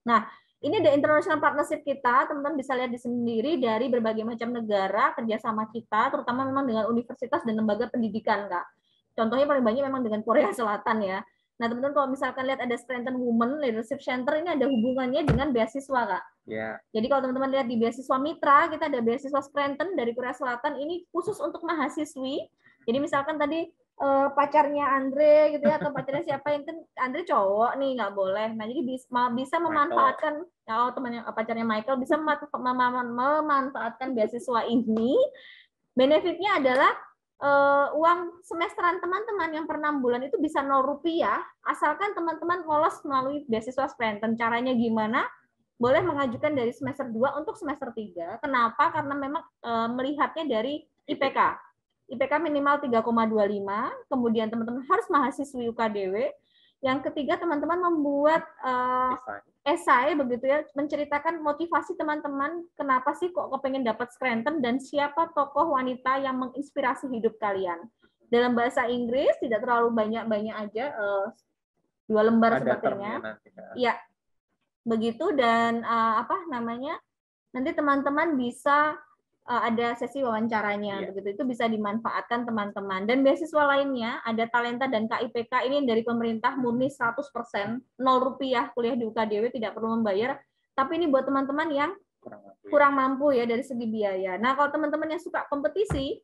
Nah, ini the international partnership kita, teman-teman bisa lihat di sendiri dari berbagai macam negara kerjasama kita, terutama memang dengan universitas dan lembaga pendidikan, Kak. Contohnya paling banyak memang dengan Korea Selatan ya. Nah, teman-teman kalau misalkan lihat ada Strengthen Women Leadership Center, ini ada hubungannya dengan beasiswa, Kak. Yeah. Jadi kalau teman-teman lihat di beasiswa mitra, kita ada beasiswa Strengthen dari Korea Selatan, ini khusus untuk mahasiswi. Jadi misalkan tadi pacarnya Andre gitu ya, atau pacarnya siapa yang kan Andre cowok nih, nggak boleh. Nah, jadi bisa memanfaatkan, kalau temannya pacarnya Michael bisa memanfaatkan beasiswa ini. Benefitnya adalah uang semesteran teman-teman yang per 6 bulan itu bisa 0 rupiah, asalkan teman-teman lolos melalui beasiswa Strengthen. Caranya gimana? Boleh mengajukan dari semester 2 untuk semester 3. Kenapa? Karena memang melihatnya dari IPK. IPK minimal 3,25, kemudian teman-teman harus mahasiswi UKDW. Yang ketiga, teman-teman membuat esai begitu ya, menceritakan motivasi teman-teman kenapa sih kok kepengen dapat Strengthen dan siapa tokoh wanita yang menginspirasi hidup kalian. Dalam bahasa Inggris tidak terlalu banyak aja, 2 lembar sepertinya. Iya, begitu. Dan nanti teman-teman bisa ada sesi wawancaranya, begitu. Itu bisa dimanfaatkan teman-teman. Dan beasiswa lainnya ada Talenta dan KIPK, ini dari pemerintah murni 100%, 0 rupiah kuliah di UKDW, tidak perlu membayar. Tapi ini buat teman-teman yang kurang mampu ya dari segi biaya. Nah, kalau teman-teman yang suka kompetisi,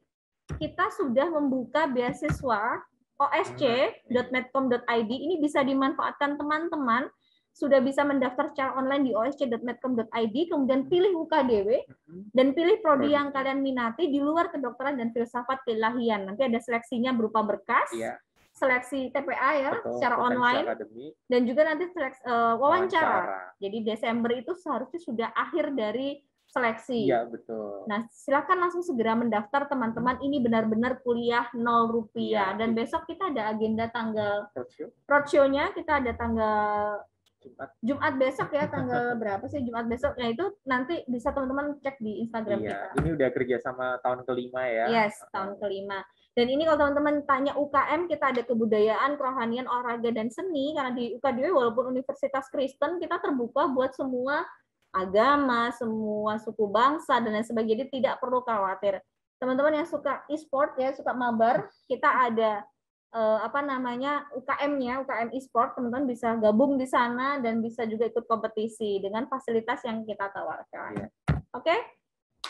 kita sudah membuka beasiswa osc.medcom.id, ini bisa dimanfaatkan teman-teman. Sudah bisa mendaftar secara online di osc.medcom.id, kemudian pilih UKDW, dan pilih prodi yang kalian minati di luar kedokteran dan filsafat keilahian. Nanti ada seleksinya berupa berkas, seleksi TPA ya, secara online, dan juga nanti wawancara. Jadi Desember itu seharusnya sudah akhir dari seleksi. Iya, betul. Nah, silakan langsung segera mendaftar teman-teman, ini benar-benar kuliah 0 rupiah. Dan besok kita ada agenda tanggal roadshow-nya, kita ada tanggal Jumat besok ya, tanggal berapa sih Jumat besok? Nah, itu nanti bisa teman-teman cek di Instagram kita. Ini udah kerja sama tahun kelima ya. Yes, tahun kelima. Dan ini kalau teman-teman tanya UKM, kita ada kebudayaan, kerohanian, olahraga, dan seni. Karena di UKDW walaupun Universitas Kristen, kita terbuka buat semua agama, semua suku bangsa, dan lain sebagainya. Jadi tidak perlu khawatir. Teman-teman yang suka e-sport ya, suka mabar, kita ada UKM-nya, UKM e-sport, teman-teman bisa gabung di sana dan bisa juga ikut kompetisi dengan fasilitas yang kita tawarkan. Oke?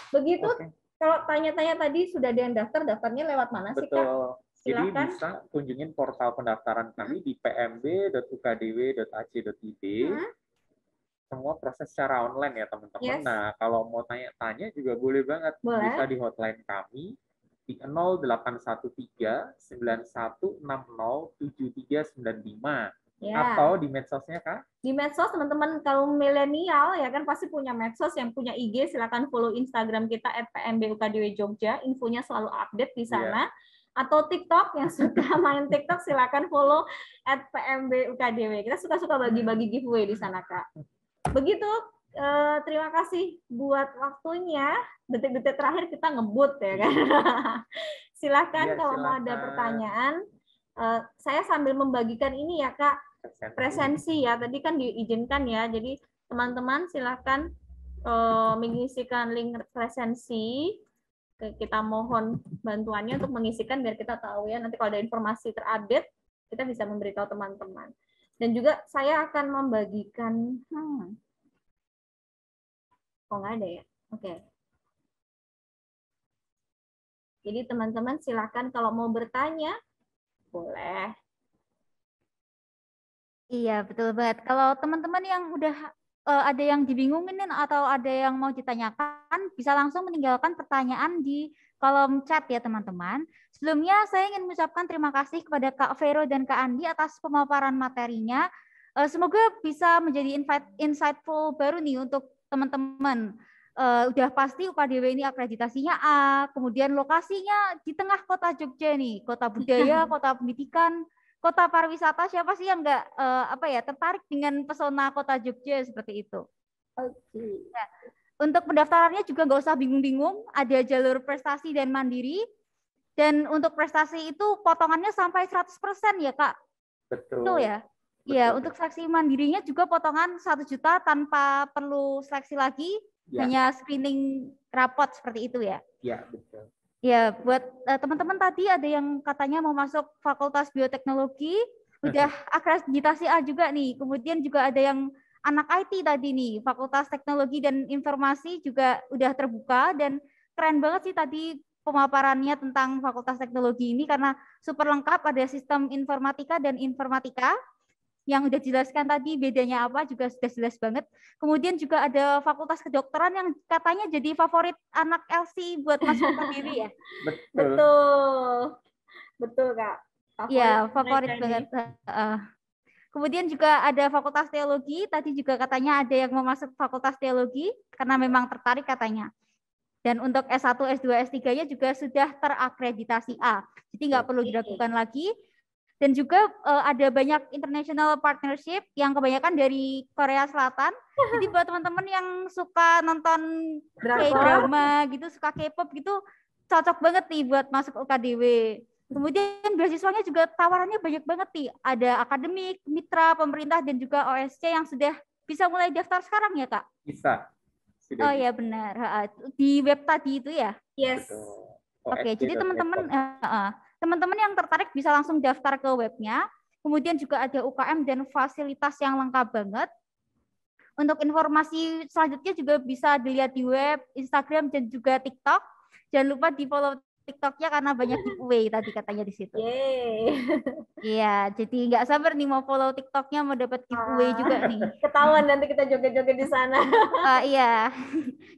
Begitu. Kalau tanya-tanya tadi sudah ada yang daftar, daftarnya lewat mana sih, Kak? Silakan. Jadi bisa kunjungin portal pendaftaran kami di pmb.ukdw.ac.id. Semua proses secara online ya, teman-teman. Nah, kalau mau tanya-tanya juga boleh banget. Bisa di hotline kami di 0813 9160 7395. Atau di medsosnya, Kak? Di medsos, teman-teman kalau milenial ya kan pasti punya medsos, yang punya IG silakan follow Instagram kita @pmbukdw Jogja, infonya selalu update di sana. Atau TikTok, yang suka main TikTok silakan follow @pmbukdw. Kita suka-suka bagi-bagi giveaway di sana, Kak. Begitu. Terima kasih buat waktunya. Detik-detik terakhir kita ngebut ya kan. Silakan kalau mau ada pertanyaan. Saya sambil membagikan ini ya, Kak, presensi ya. Tadi kan diizinkan ya. Jadi teman-teman silakan mengisikan link presensi. Kita mohon bantuannya untuk mengisikan biar kita tahu ya. Nanti kalau ada informasi terupdate, kita bisa memberitahu teman-teman. Dan juga saya akan membagikan oh, nggak ada ya? Oke. Jadi teman-teman silakan kalau mau bertanya, boleh. Iya, betul banget. Kalau teman-teman yang udah ada yang dibingungin atau ada yang mau ditanyakan, bisa langsung meninggalkan pertanyaan di kolom chat ya teman-teman. Sebelumnya saya ingin mengucapkan terima kasih kepada Kak Vero dan Kak Andi atas pemaparan materinya. Semoga bisa menjadi insightful baru nih untuk teman-teman. Udah pasti UKDW ini akreditasinya A, kemudian lokasinya di tengah kota Jogja nih, kota budaya, kota pendidikan, kota pariwisata. Siapa sih yang nggak tertarik dengan pesona kota Jogja seperti itu? Oke. Nah, untuk pendaftarannya juga nggak usah bingung-bingung, ada jalur prestasi dan mandiri. Dan untuk prestasi itu potongannya sampai 100% ya Kak? Betul ya? Iya, untuk seleksi mandirinya juga potongan 1 juta tanpa perlu seleksi lagi, hanya screening rapot seperti itu ya? Iya, betul. Ya, buat teman-teman tadi ada yang katanya mau masuk Fakultas Bioteknologi, udah akreditasi A juga nih. Kemudian juga ada yang anak IT tadi nih, Fakultas Teknologi dan Informasi juga udah terbuka, dan keren banget sih tadi pemaparannya tentang Fakultas Teknologi ini karena super lengkap, ada sistem informatika dan informatika yang udah jelaskan tadi bedanya apa juga sudah jelas banget. Kemudian juga ada Fakultas Kedokteran yang katanya jadi favorit anak Elsie buat masuk ke diri ya. Betul. Betul Kak. Iya, favorit banget. Kemudian juga ada Fakultas Teologi, tadi juga katanya ada yang mau masuk Fakultas Teologi karena memang tertarik katanya. Dan untuk S1, S2, S3-nya juga sudah terakreditasi A. Jadi nggak perlu diragukan lagi. Dan juga ada banyak international partnership yang kebanyakan dari Korea Selatan. Jadi buat teman-teman yang suka nonton K-drama gitu, suka K-pop gitu, cocok banget nih buat masuk UKDW. Kemudian beasiswanya juga tawarannya banyak banget nih. Ada akademik, mitra, pemerintah, dan juga OSC yang sudah bisa mulai daftar sekarang ya Kak? Bisa. Oh ya benar. Di web tadi itu ya? Yes. Oke, jadi teman-teman yang tertarik bisa langsung daftar ke webnya. Kemudian juga ada UKM dan fasilitas yang lengkap banget. Untuk informasi selanjutnya juga bisa dilihat di web, Instagram, dan juga TikTok. Jangan lupa di follow TikToknya karena banyak giveaway tadi katanya di situ. Iya, jadi nggak sabar nih mau follow TikToknya, mau dapat giveaway juga nih. Ketahuan nanti kita joget-joget di sana. Iya,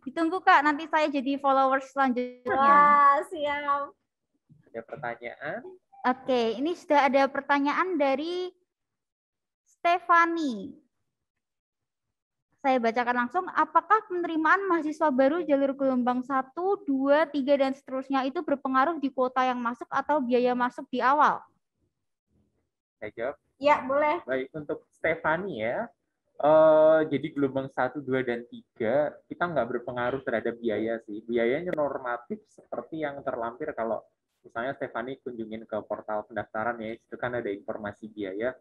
ditunggu Kak, nanti saya jadi followers selanjutnya. Wah, siap. Ada pertanyaan? Oke, ini sudah ada pertanyaan dari Stefani. Saya bacakan langsung, apakah penerimaan mahasiswa baru jalur gelombang 1, 2, 3, dan seterusnya itu berpengaruh di kuota yang masuk atau biaya masuk di awal? Saya jawab? Ya, boleh. Baik, untuk Stefani ya. Jadi gelombang 1, 2, dan 3 kita nggak berpengaruh terhadap biaya sih. Biayanya normatif seperti yang terlampir kalau misalnya Stefani kunjungin ke portal pendaftaran ya, itu kan ada informasi biaya.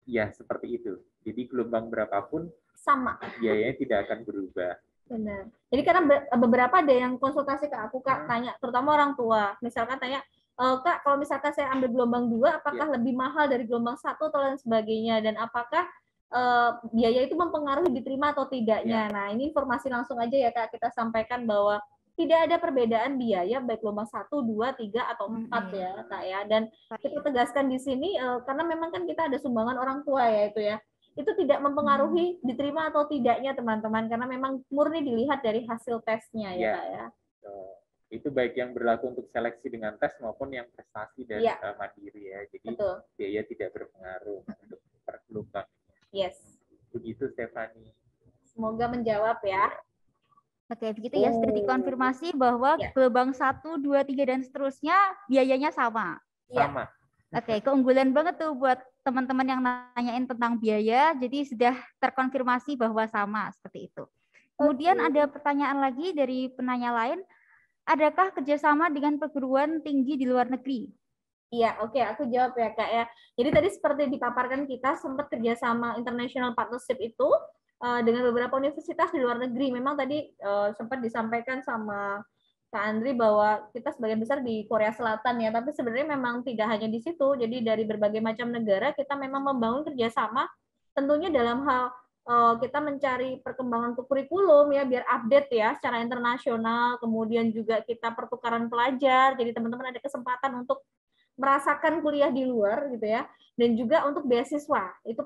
Ya, seperti itu. Jadi gelombang berapapun sama. Biayanya tidak akan berubah. Benar. Jadi karena beberapa ada yang konsultasi ke aku, Kak, tanya, terutama orang tua. Misalkan tanya, Kak, kalau misalkan saya ambil gelombang 2, apakah lebih mahal dari gelombang 1 atau lain sebagainya? Dan apakah biaya itu mempengaruhi diterima atau tidaknya? Nah, ini informasi langsung aja ya, Kak, kita sampaikan bahwa tidak ada perbedaan biaya baik gelombang 1, 2, 3, atau 4 ya, Kak ya. Dan kita tegaskan di sini karena memang kan kita ada sumbangan orang tua ya itu ya. Itu tidak mempengaruhi diterima atau tidaknya teman-teman karena memang murni dilihat dari hasil tesnya ya, Kak ya. Itu baik yang berlaku untuk seleksi dengan tes maupun yang prestasi dan mandiri ya. Jadi biaya tidak berpengaruh untuk per gelombang. Yes. Begitu Stefani. Semoga menjawab ya. Oke, begitu ya, sudah dikonfirmasi bahwa gelombang 1, 2, 3, dan seterusnya biayanya sama. Sama. Oke, keunggulan banget tuh buat teman-teman yang nanyain tentang biaya, jadi sudah terkonfirmasi bahwa sama, seperti itu. Kemudian ada pertanyaan lagi dari penanya lain, adakah kerjasama dengan perguruan tinggi di luar negeri? Iya, oke, aku jawab ya Kak ya. Jadi tadi seperti dipaparkan kita sempat kerjasama international partnership itu dengan beberapa universitas di luar negeri. Memang tadi sempat disampaikan sama Kak Andri bahwa kita sebagian besar di Korea Selatan ya, tapi sebenarnya memang tidak hanya di situ. Jadi dari berbagai macam negara kita memang membangun kerjasama, tentunya dalam hal kita mencari perkembangan untuk kurikulum ya, biar update ya secara internasional. Kemudian juga kita pertukaran pelajar, jadi teman-teman ada kesempatan untuk merasakan kuliah di luar gitu ya, dan juga untuk beasiswa itu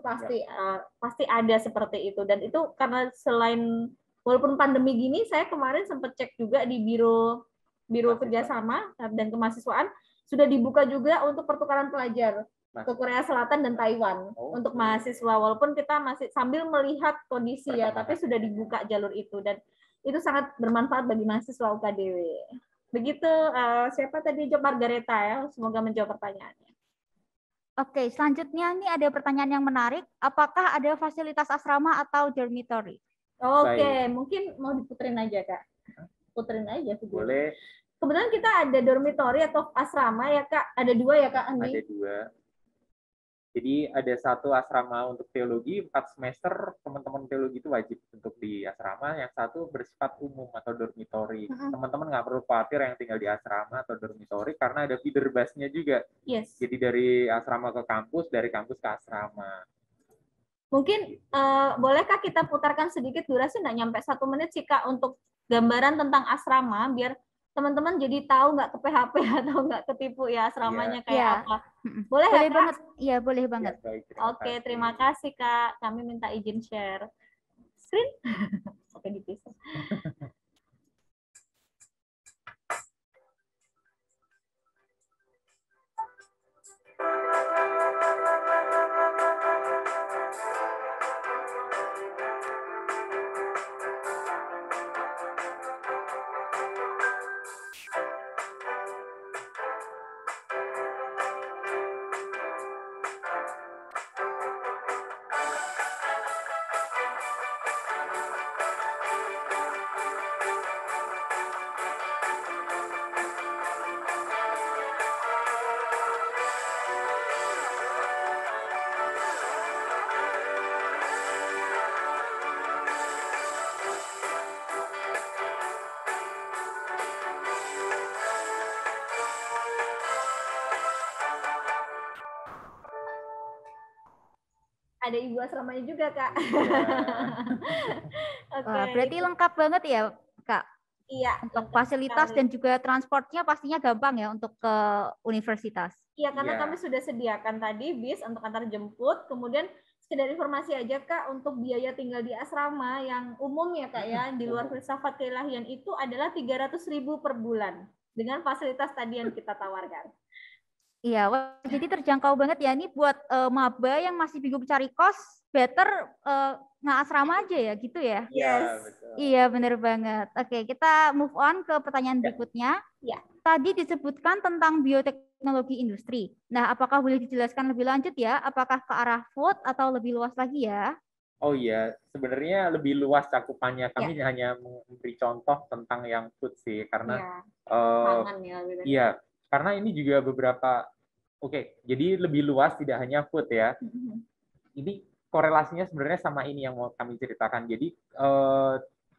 pasti ada seperti itu. Dan itu karena selain walaupun pandemi gini, saya kemarin sempat cek juga di biro kerjasama dan kemahasiswaan sudah dibuka juga untuk pertukaran pelajar ke Korea Selatan dan Taiwan untuk mahasiswa, walaupun kita masih sambil melihat kondisi ya, tapi sudah dibuka jalur itu dan itu sangat bermanfaat bagi mahasiswa UKDW. Begitu, siapa tadi jawab? Margareta ya, semoga menjawab pertanyaannya. Oke, selanjutnya ini ada pertanyaan yang menarik. Apakah ada fasilitas asrama atau dormitory? Oke, mungkin mau diputerin aja Kak. Puterin aja. Boleh. Kebetulan kita ada dormitory atau asrama ya Kak. Ada 2 ya Kak Andi? Ada 2. Jadi ada 1 asrama untuk teologi 4 semester, teman-teman teologi itu wajib untuk di asrama. Yang 1 bersifat umum atau dormitory. Teman-teman nggak perlu khawatir yang tinggal di asrama atau dormitory karena ada feeder busnya juga. Yes. Jadi dari asrama ke kampus, dari kampus ke asrama. Mungkin bolehkah kita putarkan sedikit, durasi nggak nyampe 1 menit sih Kak untuk gambaran tentang asrama biar teman-teman jadi tahu nggak ke PHP atau nggak ketipu ya asramanya kayak apa. Boleh ya Kak? Banget. Iya, boleh banget. Ya, baik, Oke, terima kasih Kak. Kami minta izin share screen. Oke, dipisah. Ada ibu asramanya juga Kak. Wah, berarti lengkap banget ya Kak? Iya. Untuk fasilitas dan juga transportnya pastinya gampang ya untuk ke universitas. Iya, karena kami sudah sediakan tadi bis untuk antar jemput, kemudian sekedar informasi aja Kak, untuk biaya tinggal di asrama yang umum ya Kak ya, di luar filsafat keilahian itu adalah 300.000 per bulan dengan fasilitas tadi yang kita tawarkan. Iya, wah, jadi terjangkau banget ya ini buat maba yang masih bingung cari kos, better nggak asrama aja ya gitu ya? Yes. Iya, benar banget. Oke, kita move on ke pertanyaan berikutnya. Ya. Tadi disebutkan tentang bioteknologi industri. Nah, apakah boleh dijelaskan lebih lanjut ya? Apakah ke arah food atau lebih luas lagi ya? Oh iya, sebenarnya lebih luas cakupannya. Kami hanya memberi contoh tentang yang food sih, karena iya, karena ini juga beberapa. Jadi lebih luas, tidak hanya food ya. Ini korelasinya sebenarnya sama ini yang mau kami ceritakan. Jadi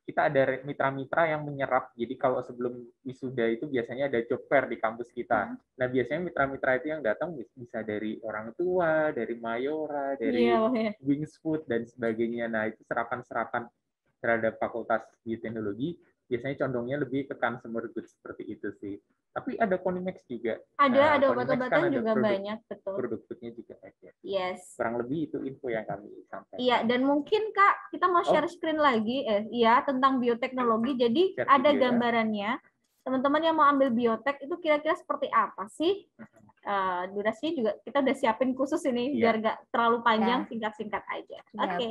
kita ada mitra-mitra yang menyerap. Jadi kalau sebelum wisuda itu biasanya ada job fair di kampus kita. Nah biasanya mitra-mitra itu yang datang bisa dari orang tua, dari Mayora, dari Wings Food dan sebagainya. Nah itu serapan-serapan terhadap Fakultas Bioteknologi biasanya condongnya lebih ke consumer goods seperti itu sih. Tapi ada Konimex juga. Ada obat-obatan juga banyak, betul. Produk foodnya juga ada. Yes. Kurang lebih itu info yang kami sampaikan. Iya, dan mungkin Kak, kita mau share screen lagi, tentang bioteknologi. Jadi ada gambarannya. Teman-teman yang mau ambil biotek itu kira-kira seperti apa sih? Durasinya juga kita udah siapin khusus ini biar nggak terlalu panjang, singkat-singkat aja. Oke.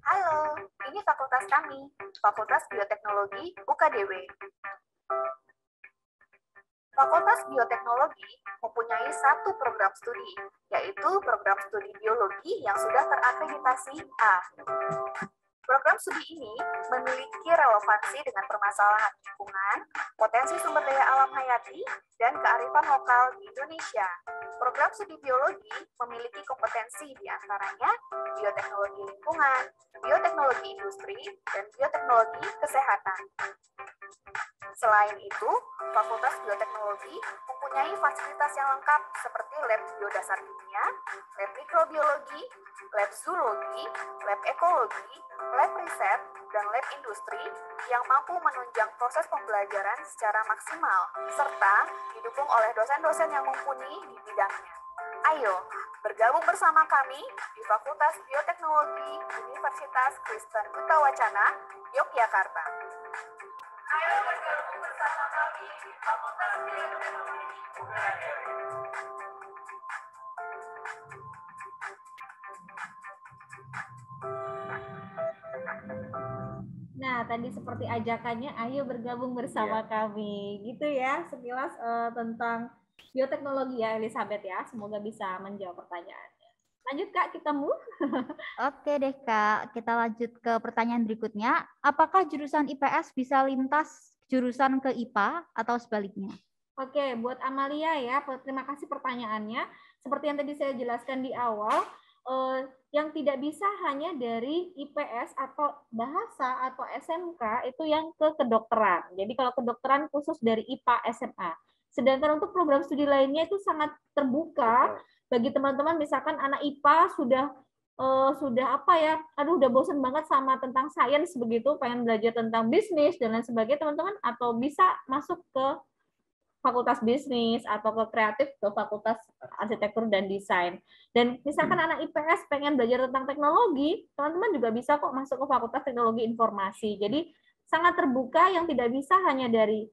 Halo, ini fakultas kami, Fakultas Bioteknologi UKDW. Fakultas Bioteknologi mempunyai 1 program studi, yaitu program studi biologi yang sudah terakreditasi A. Program studi ini memiliki relevansi dengan permasalahan lingkungan, potensi sumber daya alam hayati, dan kearifan lokal di Indonesia. Program studi biologi memiliki kompetensi di antaranya bioteknologi lingkungan, bioteknologi industri, dan bioteknologi kesehatan. Selain itu, Fakultas Bioteknologi mempunyai fasilitas yang lengkap seperti lab biodasar kimia, lab mikrobiologi, lab zoologi, lab ekologi, lab riset, dan lab industri yang mampu menunjang proses pembelajaran secara maksimal, serta didukung oleh dosen-dosen yang mumpuni di bidangnya. Ayo, bergabung bersama kami di Fakultas Bioteknologi Universitas Kristen Gutawacana, Yogyakarta. Ayo bergabung bersama kami di Fakultas Bioteknologi UGM. Nah, tadi seperti ajakannya, ayo bergabung bersama kami. Gitu ya, sekilas tentang bioteknologi ya, Elizabeth ya. Semoga bisa menjawab pertanyaannya. Lanjut Kak, kita move. Oke deh Kak, kita lanjut ke pertanyaan berikutnya. Apakah jurusan IPS bisa lintas jurusan ke IPA atau sebaliknya? Oke, buat Amalia ya, terima kasih pertanyaannya. Seperti yang tadi saya jelaskan di awal, yang tidak bisa hanya dari IPS atau bahasa atau SMK itu yang ke kedokteran. Jadi kalau kedokteran khusus dari IPA SMA. Sedangkan untuk program studi lainnya itu sangat terbuka bagi teman-teman, misalkan anak IPA sudah apa ya, aduh udah bosen banget sama tentang sains begitu, pengen belajar tentang bisnis dan lain sebagainya teman-teman, atau bisa masuk ke fakultas bisnis atau ke kreatif ke fakultas arsitektur dan desain. Dan misalkan anak IPS pengen belajar tentang teknologi, teman-teman juga bisa kok masuk ke fakultas teknologi informasi. Jadi sangat terbuka, yang tidak bisa hanya dari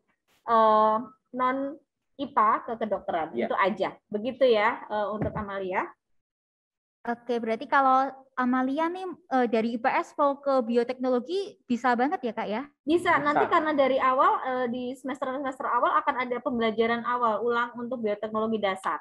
non IPA ke kedokteran. Itu aja. Begitu ya untuk Amalia. Oke, berarti kalau Amalia nih dari IPS mau ke bioteknologi bisa banget ya Kak ya? Bisa, nanti karena dari awal di semester-semester awal akan ada pembelajaran awal ulang untuk bioteknologi dasar.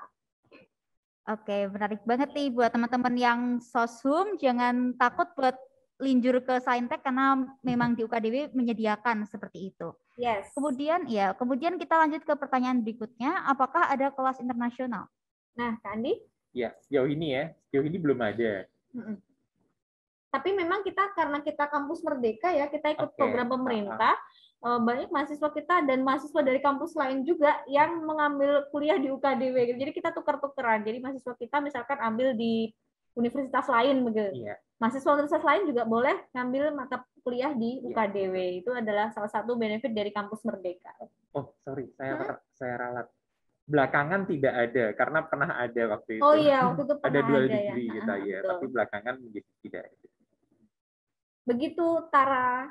Oke, menarik banget nih buat teman-teman yang soshum, jangan takut buat linjur ke Saintek karena memang di UKDW menyediakan seperti itu. Yes. Kemudian kita lanjut ke pertanyaan berikutnya, apakah ada kelas internasional? Nah, Kak Andi? Ya, sejauh ini belum ada. Tapi memang karena kita kampus merdeka ya, kita ikut program pemerintah, banyak mahasiswa kita dan mahasiswa dari kampus lain juga yang mengambil kuliah di UKDW. Jadi kita tukar-tukeran. Jadi mahasiswa kita misalkan ambil di universitas lain begitu. Mahasiswa universitas lain juga boleh ngambil mata kuliah di UKDW. Itu adalah salah satu benefit dari kampus merdeka. Oh, sorry, saya ralat. Belakangan tidak ada, karena pernah ada waktu itu. Oh iya, waktu itu pernah ada 2 ya. degree kita tapi belakangan menjadi tidak ada. Begitu, Tara.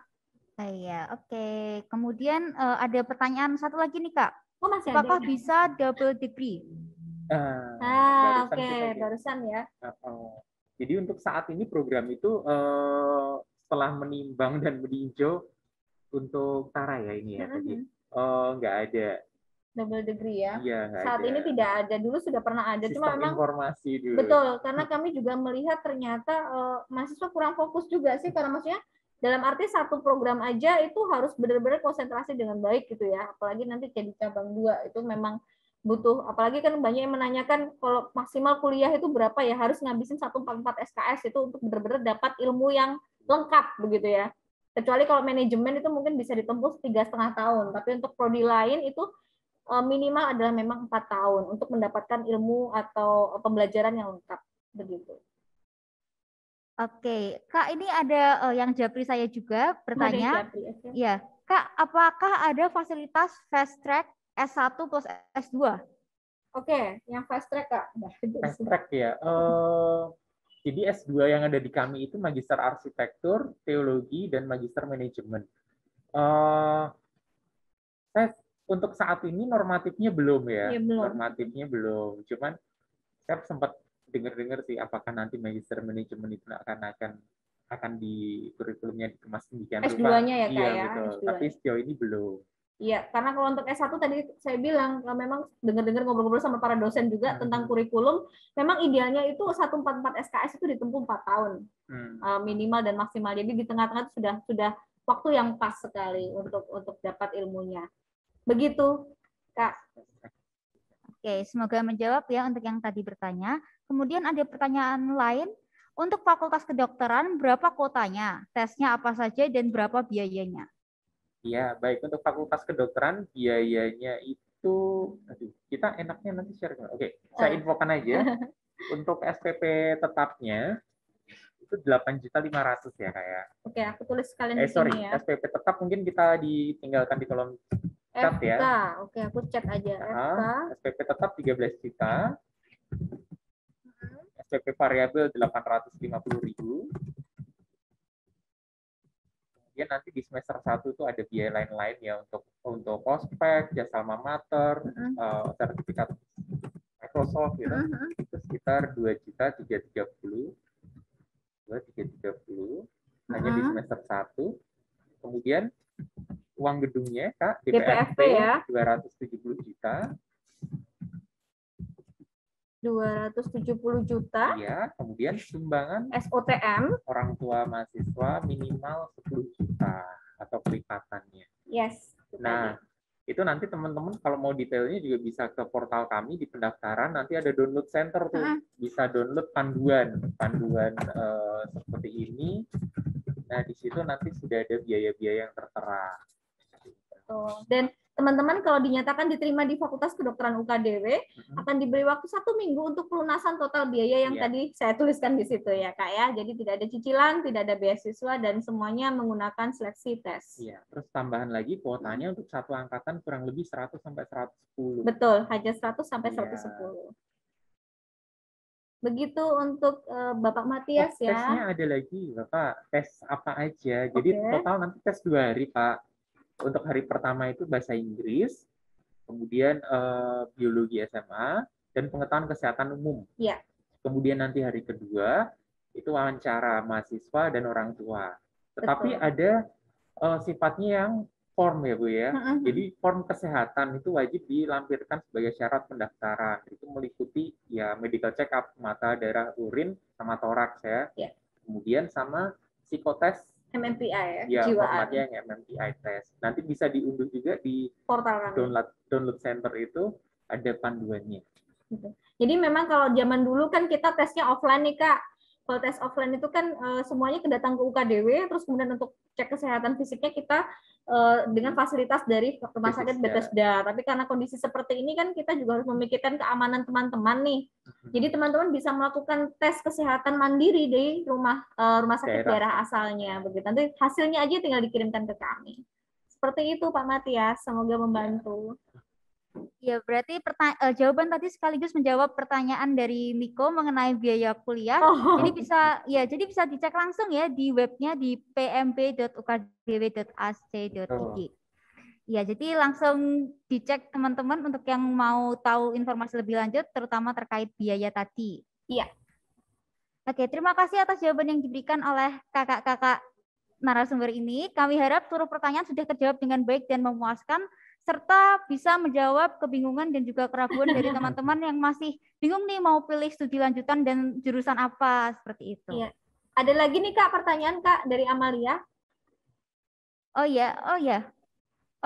Iya, oke. Kemudian ada pertanyaan satu lagi nih Kak. Oh, masih apakah ada? Bisa double degree? Barusan ya. Jadi untuk saat ini program itu setelah menimbang dan meninjau untuk Tara ya ini ya tadi. Nggak ada double degree ya. Iya, saat ada. ini tidak ada, dulu sudah pernah ada. Sistem Cuma memang informasi dulu. Betul, karena kami juga melihat ternyata mahasiswa kurang fokus juga sih, karena maksudnya dalam arti satu program aja itu harus benar-benar konsentrasi dengan baik gitu ya. Apalagi nanti jadi cabang 2 itu memang butuh, apalagi kan banyak yang menanyakan kalau maksimal kuliah itu berapa ya, harus ngabisin 144 SKS itu untuk benar-benar dapat ilmu yang lengkap begitu ya. Kecuali kalau manajemen itu mungkin bisa ditempuh 3,5 tahun, tapi untuk prodi lain itu minimal adalah memang 4 tahun untuk mendapatkan ilmu atau pembelajaran yang lengkap begitu. Oke, Kak, ini ada yang japri saya juga bertanya. Ya, Kak, apakah ada fasilitas fast track S1 plus S2? Oke, yang fast track Kak. Fast track ya. Jadi S2 yang ada di kami itu Magister Arsitektur, Teologi, dan Magister Manajemen. Untuk saat ini normatifnya belum ya. Normatifnya belum. Cuman saya sempat dengar-dengar sih apakah nanti Magister Manajemen itu akan di kurikulumnya dikemas demikian rupa. S2-nya ya Kak ya. Betul. S2. Tapi sejauh ini belum. Iya, karena kalau untuk S1 tadi saya bilang memang dengar-dengar ngobrol-ngobrol sama para dosen juga tentang kurikulum, memang idealnya itu 144 SKS itu ditempuh 4 tahun minimal dan maksimal. Jadi di tengah-tengah itu sudah waktu yang pas sekali untuk dapat ilmunya. Begitu, Kak. Oke, semoga menjawab ya untuk yang tadi bertanya. Kemudian ada pertanyaan lain, untuk Fakultas Kedokteran berapa kuotanya? Tesnya apa saja dan berapa biayanya? Iya, baik. Untuk Fakultas Kedokteran biayanya itu, kita enaknya nanti share. Oke, saya infokan aja. Untuk SPP tetapnya itu 8.500.000 ya kayak. Oke, aku tulis sekalian di Sorry, sini ya. SPP tetap mungkin kita ditinggalkan di kolom chat FK. ya. Oke, aku chat aja. FK. SPP tetap 13 juta. SPP variabel 850.000. Kemudian nanti di semester 1 itu ada biaya lain-lain ya untuk ospek, jasa alma mater, sertifikat Microsoft gitu. Itu sekitar 2.330.000. 2.330 hanya di semester 1. Kemudian uang gedungnya Kak, DPFP ya, 270 juta. 270 juta. Iya, kemudian sumbangan SOTM orang tua mahasiswa minimal 10 juta atau kelipatannya. Yes. Nah, itu nanti teman-teman kalau mau detailnya juga bisa ke portal kami di pendaftaran, nanti ada download center tuh. Bisa download panduan seperti ini. Nah, di situ nanti sudah ada biaya-biaya yang tertera. Dan teman-teman kalau dinyatakan diterima di Fakultas Kedokteran UKDW, akan diberi waktu 1 minggu untuk pelunasan total biaya yang tadi saya tuliskan di situ ya Kak ya. Jadi tidak ada cicilan, tidak ada beasiswa, dan semuanya menggunakan seleksi tes. Iya, terus tambahan lagi kuotanya untuk satu angkatan kurang lebih 100 sampai 110. Betul, hanya 100 sampai 110. Begitu untuk Bapak Matias ya. Tesnya ada lagi Bapak, tes apa aja. Jadi total nanti tes 2 hari Pak. Untuk hari pertama itu bahasa Inggris, kemudian biologi SMA, dan pengetahuan kesehatan umum. Ya. Kemudian nanti hari kedua itu wawancara mahasiswa dan orang tua. Tetapi ada sifatnya yang form ya Bu ya. Jadi form kesehatan itu wajib dilampirkan sebagai syarat pendaftaran. Itu meliputi ya medical check up, mata, darah, urin, sama toraks ya. Kemudian sama psikotes MMPI ya, kejiwaan. formatnya yang MMPI test. Nanti bisa diunduh juga di portal kami. Download center itu ada panduannya. Jadi memang kalau zaman dulu kan kita tesnya offline nih Kak. Kalau tes offline itu kan semuanya kedatang ke UKDW, terus kemudian untuk cek kesehatan fisiknya kita dengan fasilitas dari Rumah Sakit Bethesda. Tapi karena kondisi seperti ini kan kita juga harus memikirkan keamanan teman-teman nih. Jadi teman-teman bisa melakukan tes kesehatan mandiri di rumah sakit daerah asalnya. Begitu. Nanti hasilnya aja tinggal dikirimkan ke kami. Seperti itu Pak Matias. Semoga membantu. Ya, berarti jawaban tadi sekaligus menjawab pertanyaan dari Miko mengenai biaya kuliah. Jadi bisa dicek langsung ya di webnya di pmb.ukdw.ac.id. Ya, jadi langsung dicek teman-teman untuk yang mau tahu informasi lebih lanjut, terutama terkait biaya tadi. Iya. Oke, terima kasih atas jawaban yang diberikan oleh kakak-kakak narasumber ini. Kami harap seluruh pertanyaan sudah terjawab dengan baik dan memuaskan, serta bisa menjawab kebingungan dan juga keraguan dari teman-teman yang masih bingung nih mau pilih studi lanjutan dan jurusan apa, seperti itu. Iya. Ada lagi nih Kak pertanyaan Kak dari Amalia. Oh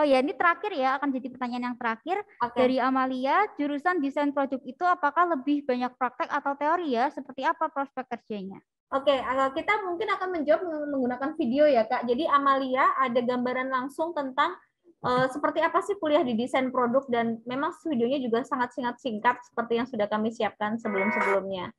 ya, ini terakhir ya, akan jadi pertanyaan yang terakhir. Dari Amalia, jurusan desain produk itu apakah lebih banyak praktek atau teori ya? Seperti apa prospek kerjanya? Oke, kita mungkin akan menjawab menggunakan video ya Kak. Jadi Amalia ada gambaran langsung tentang seperti apa sih kuliah di desain produk, dan memang videonya juga sangat singkat seperti yang sudah kami siapkan sebelum-sebelumnya.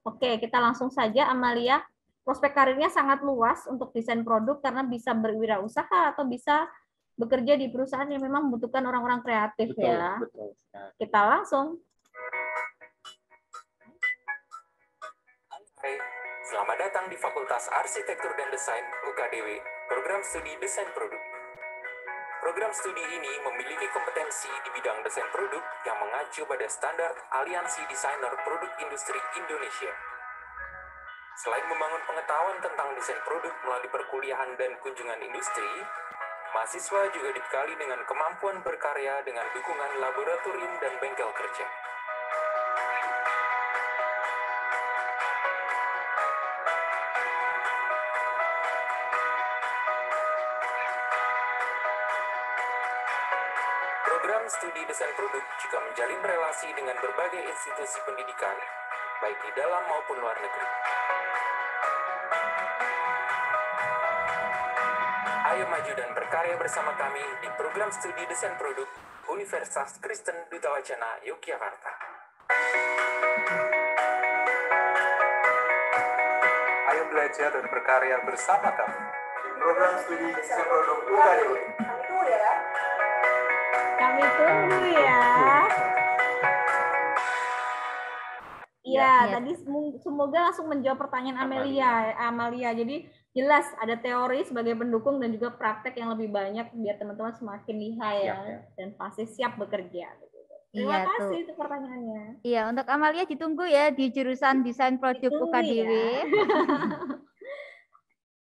Oke, kita langsung saja Amalia. Prospek karirnya sangat luas untuk desain produk karena bisa berwirausaha atau bisa bekerja di perusahaan yang memang membutuhkan orang-orang kreatif. Betul. Kita langsung. Hai, selamat datang di Fakultas Arsitektur dan Desain UKDW, program studi desain produk. Program studi ini memiliki kompetensi di bidang desain produk yang mengacu pada standar Aliansi Desainer Produk Industri Indonesia. Selain membangun pengetahuan tentang desain produk melalui perkuliahan dan kunjungan industri, mahasiswa juga dibekali dengan kemampuan berkarya dengan dukungan laboratorium dan bengkel kerja. Program studi desain produk juga menjalin relasi dengan berbagai institusi pendidikan, baik di dalam maupun luar negeri. Ayo maju dan berkarya bersama kami di program studi desain produk Universitas Kristen Duta Wacana Yogyakarta. Ayo belajar dan berkarya bersama kami. Program studi desain produk UKDW. Kami tunggu ya. Iya, tadi semoga langsung menjawab pertanyaan Amalia. Jadi jelas ada teori sebagai pendukung dan juga praktek yang lebih banyak biar teman-teman semakin lihai ya dan pasti siap bekerja. Terima kasih untuk pertanyaannya. Iya, untuk Amalia ditunggu ya di jurusan desain produk UKDW.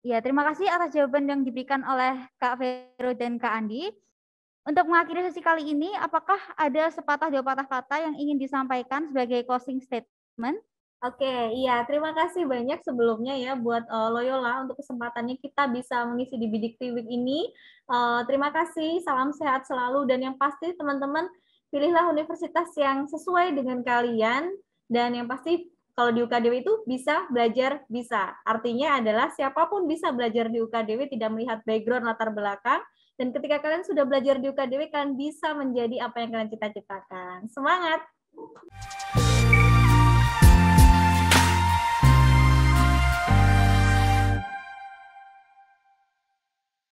Ya, terima kasih atas jawaban yang diberikan oleh Kak Vero dan Kak Andi. Untuk mengakhiri sesi kali ini, apakah ada sepatah dua patah kata yang ingin disampaikan sebagai closing statement? Oke, iya. Terima kasih banyak sebelumnya ya buat Loyola untuk kesempatannya kita bisa mengisi di Bidikti Week ini. Terima kasih, salam sehat selalu, dan yang pasti teman-teman pilihlah universitas yang sesuai dengan kalian, dan yang pasti kalau di UKDW itu bisa belajar bisa. Artinya adalah siapapun bisa belajar di UKDW, tidak melihat background latar belakang, dan ketika kalian sudah belajar di UKDW, kalian bisa menjadi apa yang kalian cita-citakan. Semangat!